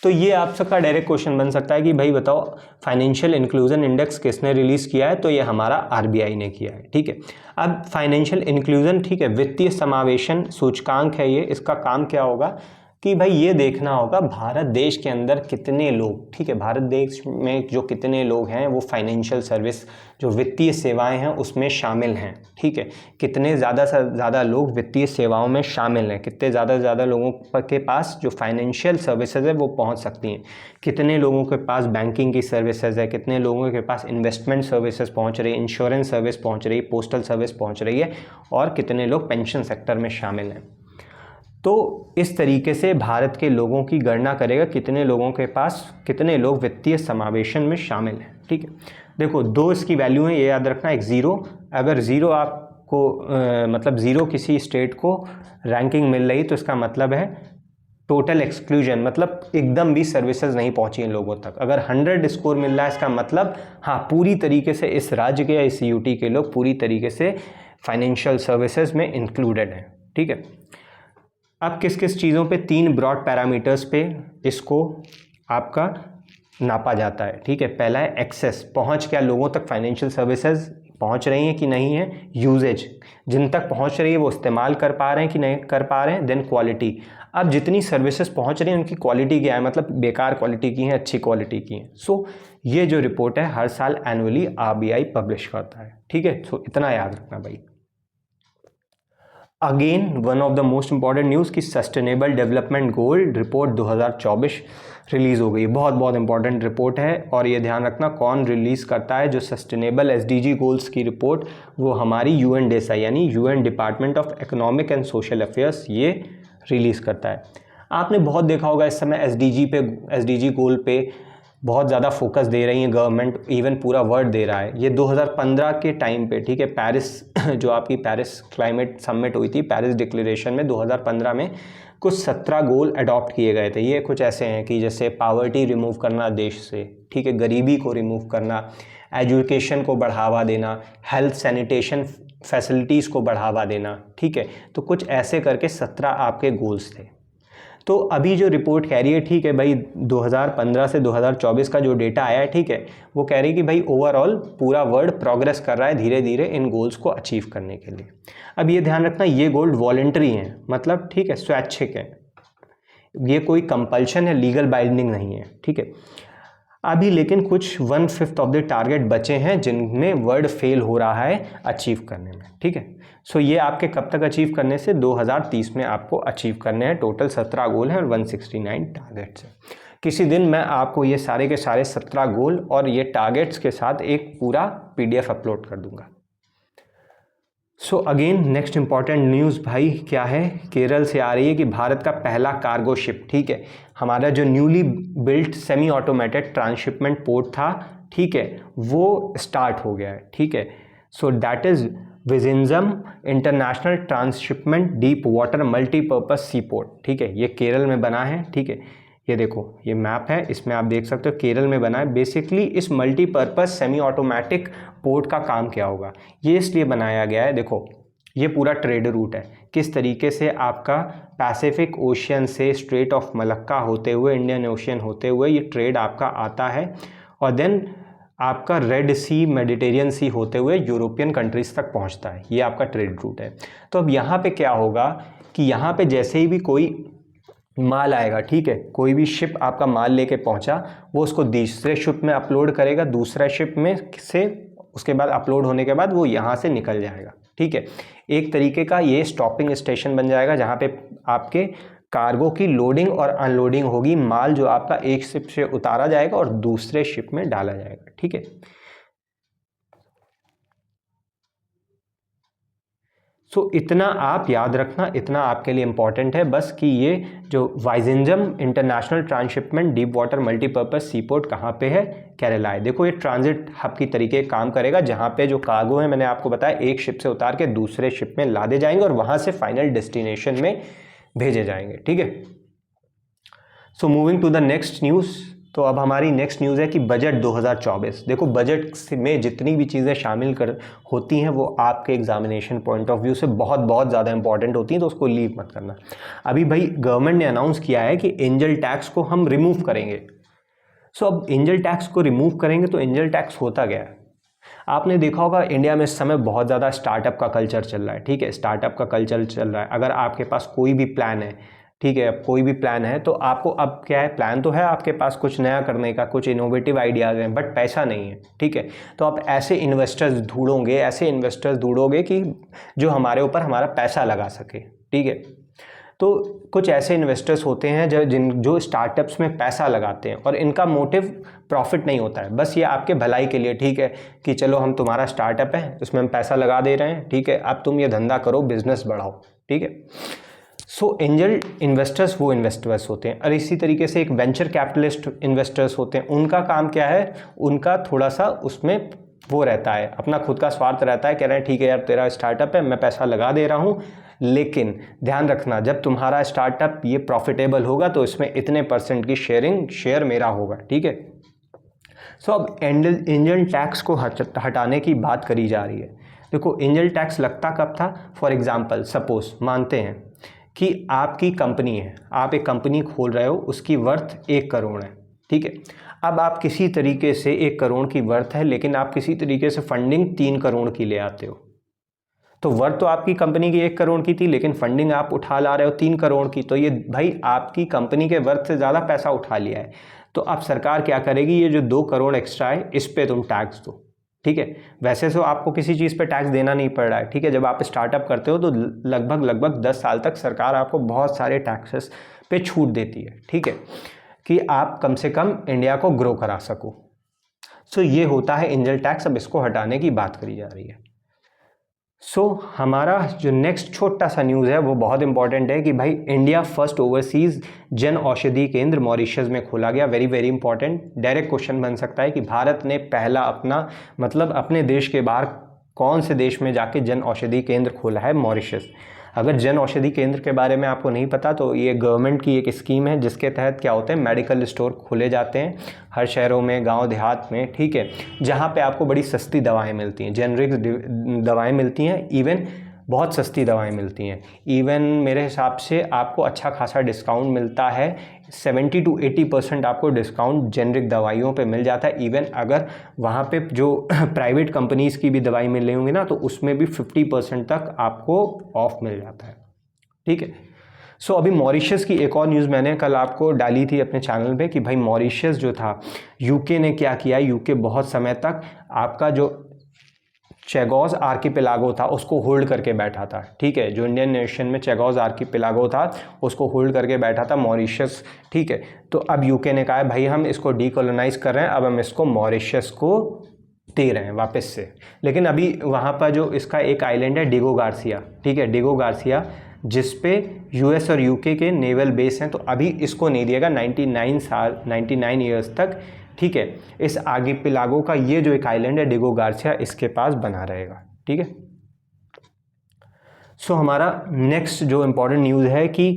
[SPEAKER 1] तो ये आप सबका डायरेक्ट क्वेश्चन बन सकता है कि भाई बताओ फाइनेंशियल इंक्लूजन इंडेक्स किसने रिलीज़ किया है, तो ये हमारा RBI ने किया है, ठीक है। अब फाइनेंशियल इंक्लूजन, ठीक है, वित्तीय समावेशन सूचकांक है ये। इसका काम क्या होगा कि भाई ये देखना होगा भारत देश के अंदर कितने लोग, ठीक है, भारत देश में जो कितने लोग हैं वो फाइनेंशियल सर्विस जो वित्तीय सेवाएं हैं उसमें शामिल हैं, ठीक है। कितने ज़्यादा से ज़्यादा लोग वित्तीय सेवाओं में शामिल हैं, कितने ज़्यादा से ज़्यादा लोगों के पास जो फाइनेंशियल सर्विसेज है वो पहुंच सकती हैं, कितने लोगों के पास बैंकिंग की सर्विसेज है, कितने लोगों के पास इन्वेस्टमेंट सर्विसेज पहुँच रही है, इंश्योरेंस सर्विस पहुँच रही है, पोस्टल सर्विस पहुँच रही है, और कितने लोग पेंशन सेक्टर में शामिल हैं। तो इस तरीके से भारत के लोगों की गणना करेगा कितने लोगों के पास, कितने लोग वित्तीय समावेशन में शामिल हैं, ठीक है। देखो 2 इसकी वैल्यू है, ये याद रखना, एक 0, अगर 0 आपको मतलब 0 किसी स्टेट को रैंकिंग मिल रही तो इसका मतलब है टोटल एक्सक्लूजन, मतलब एकदम भी सर्विसेज नहीं पहुंची इन लोगों तक। अगर 100 स्कोर मिल रहा है इसका मतलब हाँ पूरी तरीके से इस राज्य के या इस UT के लोग पूरी तरीके से फाइनेंशियल सर्विसेज में इंक्लूडेड हैं, ठीक है। अब किस किस चीज़ों पे 3 ब्रॉड पैरामीटर्स पे इसको आपका नापा जाता है, ठीक है। पहला है एक्सेस, पहुंच, क्या लोगों तक फाइनेंशियल सर्विसेज पहुंच रही हैं कि नहीं है। यूजेज, जिन तक पहुंच रही है वो इस्तेमाल कर पा रहे हैं कि नहीं कर पा रहे हैं। देन क्वालिटी, अब जितनी सर्विसेज पहुंच रही हैं उनकी क्वालिटी क्या है, मतलब बेकार क्वालिटी की है, अच्छी क्वालिटी की है। सो ये जो रिपोर्ट है हर साल एनुअली RBI पब्लिश करता है, ठीक है। सो इतना याद रखना भाई। Again one of the most important news की sustainable development goal report 2024 release हो गई है। बहुत बहुत इंपॉर्टेंट रिपोर्ट है और ये ध्यान रखना कौन रिलीज़ करता है जो सस्टेनेबल SDG गोल्स की रिपोर्ट, वो हमारी UNDSI यानी UN department of economic and social affairs ये रिलीज़ करता है। आपने बहुत देखा होगा इस समय SDG गोल पे बहुत ज़्यादा फोकस दे रही है गवर्नमेंट, इवन पूरा वर्ल्ड दे रहा है। ये 2015 के टाइम पे, ठीक है, पेरिस जो आपकी पेरिस क्लाइमेट समिट हुई थी, पेरिस डिक्लेरेशन में 2015 में कुछ 17 गोल अडॉप्ट किए गए थे। ये कुछ ऐसे हैं कि जैसे पावर्टी रिमूव करना देश से, ठीक है, गरीबी को रिमूव करना, एजुकेशन को बढ़ावा देना, हेल्थ सैनिटेशन फैसिलिटीज़ को बढ़ावा देना, ठीक है। तो कुछ ऐसे करके 17 आपके गोल्स थे। तो अभी जो रिपोर्ट कह रही है, ठीक है भाई, 2015 से 2024 का जो डेटा आया है, ठीक है, वो कह रही है कि भाई ओवरऑल पूरा वर्ल्ड प्रोग्रेस कर रहा है धीरे धीरे इन गोल्स को अचीव करने के लिए। अब ये ध्यान रखना ये गोल वॉलंटरी हैं, मतलब ठीक है स्वैच्छिक है, ये कोई कंपल्शन है, लीगल बाइंडिंग नहीं है, ठीक है। अभी लेकिन कुछ 1/5 ऑफ द टारगेट बचे हैं जिनमें वर्ल्ड फेल हो रहा है अचीव करने में, ठीक है। सो ये आपके कब तक अचीव करने से 2030 में आपको अचीव करने हैं। टोटल 17 गोल हैं और 169 टारगेट्स हैं। किसी दिन मैं आपको ये सारे के सारे 17 गोल और ये टारगेट्स के साथ एक पूरा PDF अपलोड कर दूंगा। So again next important news भाई क्या है, केरल से आ रही है कि भारत का पहला कार्गो शिप, ठीक है, हमारा जो newly built semi automated transshipment port था, ठीक है, वो स्टार्ट हो गया है, ठीक है। So that is Vizhinjam international transshipment deep water multipurpose sea port, ठीक है, ये केरल में बना है, ठीक है। ये देखो ये मैप है, इसमें आप देख सकते हो केरल में बना है। बेसिकली इस मल्टीपर्पज़ सेमी ऑटोमेटिक पोर्ट का काम क्या होगा, ये इसलिए बनाया गया है, देखो ये पूरा ट्रेड रूट है, किस तरीके से आपका पैसिफिक ओशियन से स्ट्रेट ऑफ मलक्का होते हुए इंडियन ओशियन होते हुए ये ट्रेड आपका आता है और देन आपका रेड सी मेडिटेरियन सी होते हुए यूरोपियन कंट्रीज़ तक पहुंचता है। ये आपका ट्रेड रूट है। तो अब यहाँ पे क्या होगा कि यहाँ पे जैसे ही भी कोई माल आएगा, ठीक है, कोई भी शिप आपका माल लेके पहुंचा, वो उसको दूसरे शिप में अपलोड करेगा, दूसरा शिप में से उसके बाद अपलोड होने के बाद वो यहाँ से निकल जाएगा, ठीक है। एक तरीके का ये स्टॉपिंग स्टेशन बन जाएगा जहाँ पे आपके कार्गो की लोडिंग और अनलोडिंग होगी, माल जो आपका एक शिप से उतारा जाएगा और दूसरे शिप में डाला जाएगा, ठीक है। सो इतना आप याद रखना, इतना आपके लिए इंपॉर्टेंट है बस कि ये जो Vizhinjam international transshipment deep water multipurpose seaport कहाँ पे है, केरला है। देखो ये ट्रांजिट हब की तरीके काम करेगा जहाँ पे जो कार्गो है मैंने आपको बताया एक शिप से उतार के दूसरे शिप में लादे जाएंगे और वहाँ से फाइनल डेस्टिनेशन में भेजे जाएंगे, ठीक है। So moving to the next news, तो अब हमारी नेक्स्ट न्यूज़ है कि बजट 2024। देखो बजट में जितनी भी चीज़ें शामिल होती हैं वो आपके एग्जामिनेशन पॉइंट ऑफ व्यू से बहुत बहुत ज़्यादा इंपॉर्टेंट होती हैं, तो उसको लीव मत करना। अभी भाई गवर्नमेंट ने अनाउंस किया है कि एंजल टैक्स को हम रिमूव करेंगे। सो अब एंजल टैक्स को रिमूव करेंगे तो एंजल टैक्स होता क्या है, आपने देखा होगा इंडिया में इस समय बहुत ज़्यादा स्टार्टअप का कल्चर चल रहा है, ठीक है, स्टार्टअप का कल्चर चल रहा है। अगर आपके पास कोई भी प्लान है, ठीक है, कोई भी प्लान है तो आपको अब क्या है, प्लान तो है आपके पास कुछ नया करने का, कुछ इनोवेटिव आइडियाज़ हैं, बट पैसा नहीं है, ठीक है। तो आप ऐसे इन्वेस्टर्स ढूंढोगे कि जो हमारे ऊपर हमारा पैसा लगा सके, ठीक है। तो कुछ ऐसे इन्वेस्टर्स होते हैं जो स्टार्टअप्स में पैसा लगाते हैं और इनका मोटिव प्रॉफिट नहीं होता है, बस ये आपके भलाई के लिए, ठीक है, कि चलो हम तुम्हारा स्टार्टअप है उसमें हम पैसा लगा दे रहे हैं, ठीक है, अब तुम ये धंधा करो, बिजनेस बढ़ाओ, ठीक है। सो एंजल इन्वेस्टर्स वो इन्वेस्टर्स होते हैं और इसी तरीके से एक वेंचर कैपिटलिस्ट इन्वेस्टर्स होते हैं। उनका काम क्या है, उनका थोड़ा सा उसमें वो रहता है, अपना खुद का स्वार्थ रहता है, कह रहे हैं ठीक है यार तेरा स्टार्टअप है, मैं पैसा लगा दे रहा हूँ, लेकिन ध्यान रखना जब तुम्हारा स्टार्टअप ये प्रॉफिटेबल होगा तो इसमें इतने % की शेयर मेरा होगा, ठीक है। सो अब एंजल टैक्स को हटाने की बात करी जा रही है। देखो एंजल टैक्स लगता कब था, फॉर एग्जांपल सपोज मानते हैं कि आपकी कंपनी है, आप एक कंपनी खोल रहे हो, उसकी वर्थ 1 करोड़ है, ठीक है। अब आप किसी तरीके से 1 करोड़ की वर्थ है लेकिन आप किसी तरीके से फंडिंग 3 करोड़ की ले आते हो, तो वर्थ तो आपकी कंपनी की 1 करोड़ की थी, लेकिन फंडिंग आप उठा ला रहे हो 3 करोड़ की, तो ये भाई आपकी कंपनी के वर्थ से ज़्यादा पैसा उठा लिया है। तो अब सरकार क्या करेगी, ये जो 2 करोड़ एक्स्ट्रा है इस पे तुम टैक्स दो, ठीक है। वैसे तो आपको किसी चीज़ पे टैक्स देना नहीं पड़ रहा है, ठीक है। जब आप स्टार्टअप करते हो तो लगभग 10 साल तक सरकार आपको बहुत सारे टैक्सेस पे छूट देती है, ठीक है, कि आप कम से कम इंडिया को ग्रो करा सको। सो ये होता है एंजल टैक्स। अब इसको हटाने की बात करी जा रही है। हमारा जो नेक्स्ट छोटा सा न्यूज़ है वो बहुत इंपॉर्टेंट है कि भाई India first overseas Jan Aushadhi केंद्र मॉरिशस में खोला गया। Very very important. Direct question बन सकता है कि भारत ने पहला अपना मतलब अपने देश के बाहर कौन से देश में जाके जन औषधि केंद्र खोला है? मॉरिशस। अगर जन औषधि केंद्र के बारे में आपको नहीं पता तो ये गवर्नमेंट की एक स्कीम है जिसके तहत क्या होते हैं, मेडिकल स्टोर खोले जाते हैं हर शहरों में, गांव देहात में, ठीक है, जहां पे आपको बड़ी सस्ती दवाएं मिलती हैं, जेनरिक दवाएं मिलती हैं, इवन बहुत सस्ती दवाएं मिलती हैं। इवन मेरे हिसाब से आपको अच्छा खासा डिस्काउंट मिलता है, 70 to 80% आपको डिस्काउंट जेनरिक दवाइयों पे मिल जाता है। इवन अगर वहाँ पे जो प्राइवेट कंपनीज़ की भी दवाई मिल रही होंगी ना तो उसमें भी 50% तक आपको ऑफ मिल जाता है, ठीक है। अभी मॉरिशस की एक और न्यूज़ मैंने कल आपको डाली थी अपने चैनल पे कि भाई मॉरिशस जो था, यूके ने क्या किया, यूके बहुत समय तक आपका जो चैगोस आर्किपेलागो था उसको होल्ड करके बैठा था, ठीक है। जो इंडियन नेशन में चैगोस आर्किपेलागो था उसको होल्ड करके बैठा था मॉरिशस, ठीक है। तो अब यूके ने कहा है भाई हम इसको डीकोलोनाइज कर रहे हैं, अब हम इसको मॉरिशस को दे रहे हैं वापस से। लेकिन अभी वहाँ पर जो इसका एक आइलैंड है डिगो गार्सिया, ठीक है, डिगो गार्सिया, जिस पे यूएस और यूके के नेवल बेस हैं, तो अभी इसको नहीं दिएगा 99 ईयर्स तक, ठीक है। इस आर्किपेलागो का ये जो एक आइलैंड है डिगो गार्सिया इसके पास बना रहेगा, ठीक है। हमारा नेक्स्ट जो इम्पोर्टेंट न्यूज़ है कि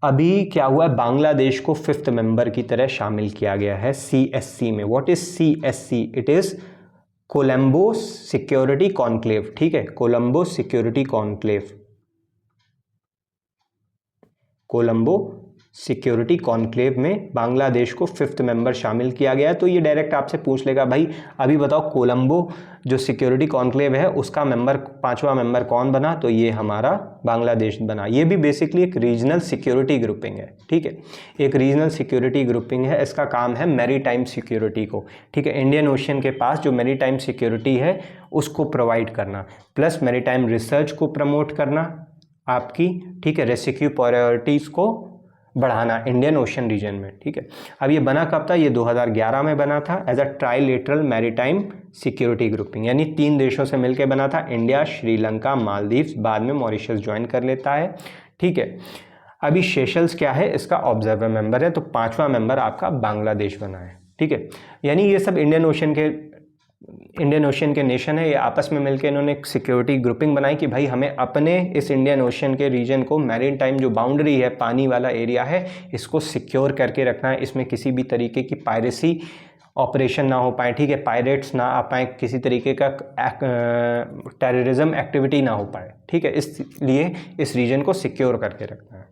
[SPEAKER 1] अभी क्या हुआ है, बांग्लादेश को 5th मेंबर की तरह शामिल किया गया है CSC में। What is CSC? It is Colombo security conclave, ठीक है, Colombo security conclave, Colombo security conclave में बांग्लादेश को 5th मेंबर शामिल किया गया है। तो ये डायरेक्ट आपसे पूछ लेगा भाई अभी बताओ कोलंबो जो सिक्योरिटी कॉन्क्लेव है उसका मेंबर 5वां मेंबर कौन बना? तो ये हमारा बांग्लादेश बना। ये भी बेसिकली एक रीजनल सिक्योरिटी ग्रुपिंग है, ठीक है, एक रीजनल सिक्योरिटी ग्रुपिंग है। इसका काम है मैरीटाइम सिक्योरिटी को, ठीक है, इंडियन ओशियन के पास जो मैरीटाइम सिक्योरिटी है उसको प्रोवाइड करना, प्लस मैरीटाइम रिसर्च को प्रमोट करना आपकी, ठीक है, रेस्क्यू प्रायोरिटीज़ को बढ़ाना इंडियन ओशन रीजन में, ठीक है। अब ये बना कब था? ये 2011 में बना था as a trilateral maritime security grouping, यानी 3 देशों से मिलकर बना था, इंडिया, श्रीलंका, मालदीव्स, बाद में मॉरिशस ज्वाइन कर लेता है, ठीक है। अभी सेशल्स क्या है? इसका ऑब्जर्वर मेंबर है, तो 5वां मेंबर आपका बांग्लादेश बना है, ठीक है। यानी ये सब इंडियन ओशियन के नेशन है, ये आपस में मिलकर इन्होंने एक सिक्योरिटी ग्रुपिंग बनाई कि भाई हमें अपने इस इंडियन ओशियन के रीजन को, मैरीन टाइम जो बाउंड्री है, पानी वाला एरिया है, इसको सिक्योर करके रखना है। इसमें किसी भी तरीके की पायरेसी ऑपरेशन ना हो पाए, ठीक है, पायरेट्स ना आ पाए, किसी तरीके का टेररिज्म एक्टिविटी ना हो पाए, ठीक है, इसलिए इस रीजन को सिक्योर करके रखना है।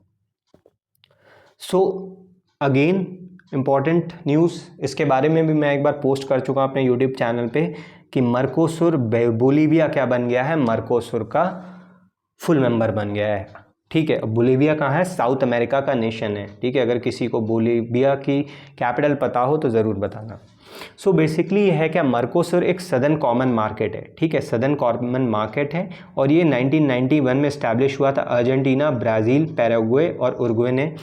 [SPEAKER 1] अगेन इम्पॉर्टेंट न्यूज़, इसके बारे में भी मैं एक बार पोस्ट कर चुका हूँ अपने यूट्यूब चैनल पे कि मर्कोसुर, बोलीविया क्या बन गया है? मर्कोसुर का फुल मेंबर बन गया है, ठीक है। बोलीविया कहाँ है? साउथ अमेरिका का नेशन है, ठीक है। अगर किसी को बोलीविया की कैपिटल पता हो तो ज़रूर बताना। बेसिकली ये है क्या, मर्कोसुर एक सदर्न कॉमन मार्केट है, ठीक है, सदर्न कॉमन मार्केट है, और ये 1991 में इस्टेब्लिश हुआ था। अर्जेंटीना, ब्राज़ील, पैराग्वे और उरुग्वे ने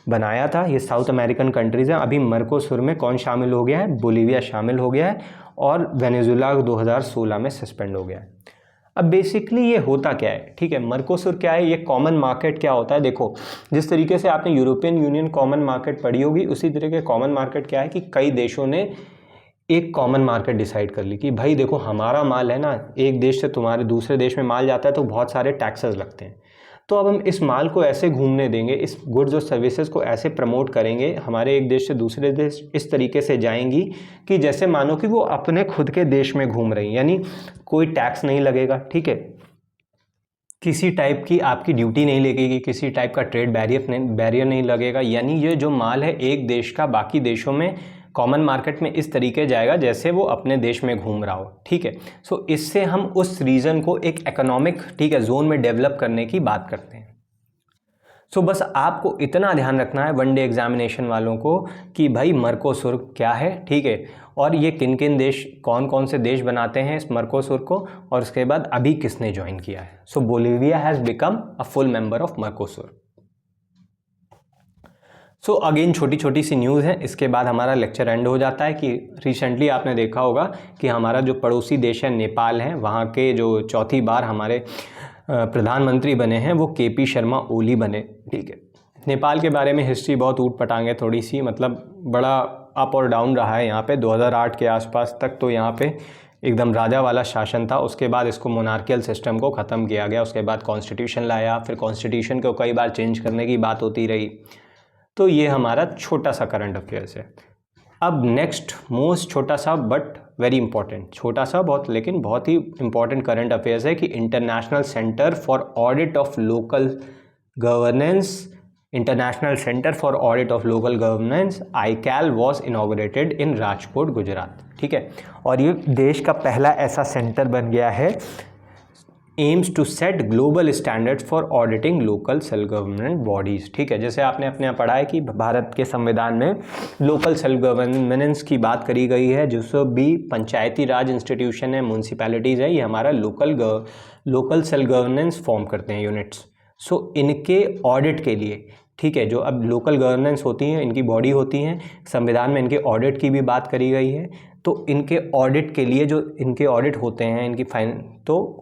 [SPEAKER 1] बनाया था। ये साउथ अमेरिकन कंट्रीज़ हैं। अभी मर्कोसुर में कौन शामिल हो गया है? बोलीविया शामिल हो गया है, और वेनेजुएला 2016 में सस्पेंड हो गया है। अब बेसिकली ये होता क्या है, ठीक है, मर्कोसुर क्या है, ये कॉमन मार्केट क्या होता है? देखो, जिस तरीके से आपने यूरोपियन यूनियन कॉमन मार्केट पढ़ी होगी, उसी तरीके कॉमन मार्केट क्या है कि कई देशों ने एक कॉमन मार्केट डिसाइड कर ली कि भाई देखो हमारा माल है ना, एक देश से तुम्हारे दूसरे देश में माल जाता है तो बहुत सारे टैक्सेस लगते हैं, तो अब हम इस माल को ऐसे घूमने देंगे, इस गुड्स और सर्विसेज को ऐसे प्रमोट करेंगे, हमारे एक देश से दूसरे देश इस तरीके से जाएंगी कि जैसे मानो कि वो अपने खुद के देश में घूम रही, यानी कोई टैक्स नहीं लगेगा, ठीक है, किसी टाइप की आपकी ड्यूटी नहीं लगेगी, किसी टाइप का ट्रेड बैरियर नहीं लगेगा, यानी ये जो माल है एक देश का बाकी देशों में कॉमन मार्केट में इस तरीके जाएगा जैसे वो अपने देश में घूम रहा हो, ठीक है। सो इससे हम उस रीजन को एक इकोनॉमिक, ठीक है, जोन में डेवलप करने की बात करते हैं। सो बस आपको इतना ध्यान रखना है वनडे एग्जामिनेशन वालों को कि भाई मर्कोसुर क्या है, ठीक है, और ये किन किन देश, कौन कौन से देश बनाते हैं इस मर्कोसुर को, और उसके बाद अभी किसने ज्वाइन किया है। So Bolivia has become a full member of Mercosur. So again छोटी छोटी सी न्यूज़ है, इसके बाद हमारा लेक्चर एंड हो जाता है। कि रिसेंटली आपने देखा होगा कि हमारा जो पड़ोसी देश है नेपाल है, वहाँ के जो चौथी बार हमारे प्रधानमंत्री बने हैं वो केपी शर्मा ओली बने, ठीक है। नेपाल के बारे में हिस्ट्री बहुत ऊट पटांग है थोड़ी सी, मतलब बड़ा अप और डाउन रहा है यहाँ पे। 2008 के आसपास तक तो यहाँ पे एकदम राजा वाला शासन था, उसके बाद इसको मोनार्कियल सिस्टम को ख़त्म किया गया, उसके बाद कॉन्स्टिट्यूशन लाया, फिर कॉन्स्टिट्यूशन को कई बार चेंज करने की बात होती रही। तो ये हमारा छोटा सा करंट अफेयर्स है। अब नेक्स्ट मोस्ट छोटा सा बट वेरी इंपॉर्टेंट, छोटा सा बहुत लेकिन बहुत ही इंपॉर्टेंट करंट अफेयर्स है कि international centre for audit of local governance, international centre for audit of local governance ICAL was inaugurated इन राजकोट, गुजरात, ठीक है। और ये देश का पहला ऐसा सेंटर बन गया है aims to set global standards for auditing local self government bodies, ठीक है। जैसे आपने अपने यहाँ पढ़ा है कि भारत के संविधान में लोकल सेल्फ गवर्नेंस की बात करी गई है, जो भी पंचायती राज इंस्टीट्यूशन है, म्यूनसिपैलिटीज़ है, ये हमारा लोकल सेल्फ गवर्नेंस फॉर्म करते हैं यूनिट्स। सो इनके ऑडिट के लिए, ठीक है, जो अब लोकल गवर्नेंस होती हैं, इनकी बॉडी होती हैं, संविधान में इनके ऑडिट की भी बात करी गई है। तो इनके ऑडिट के लिए जो इनके ऑडिट होते हैं, इनकी तो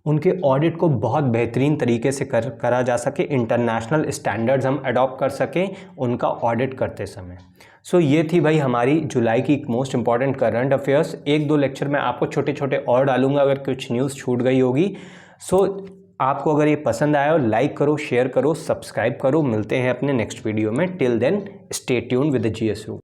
[SPEAKER 1] उनके ऑडिट को बहुत बेहतरीन तरीके से करा जा सके, इंटरनेशनल स्टैंडर्ड्स हम अडॉप्ट कर सकें उनका ऑडिट करते समय। सो ये थी भाई हमारी जुलाई की मोस्ट इंपॉर्टेंट करंट अफेयर्स। एक दो लेक्चर में आपको छोटे छोटे और डालूंगा अगर कुछ न्यूज़ छूट गई होगी। सो आपको अगर ये पसंद आया हो लाइक करो, शेयर करो, सब्सक्राइब करो। मिलते हैं अपने नेक्स्ट वीडियो में। Till then stay tuned with the GS room.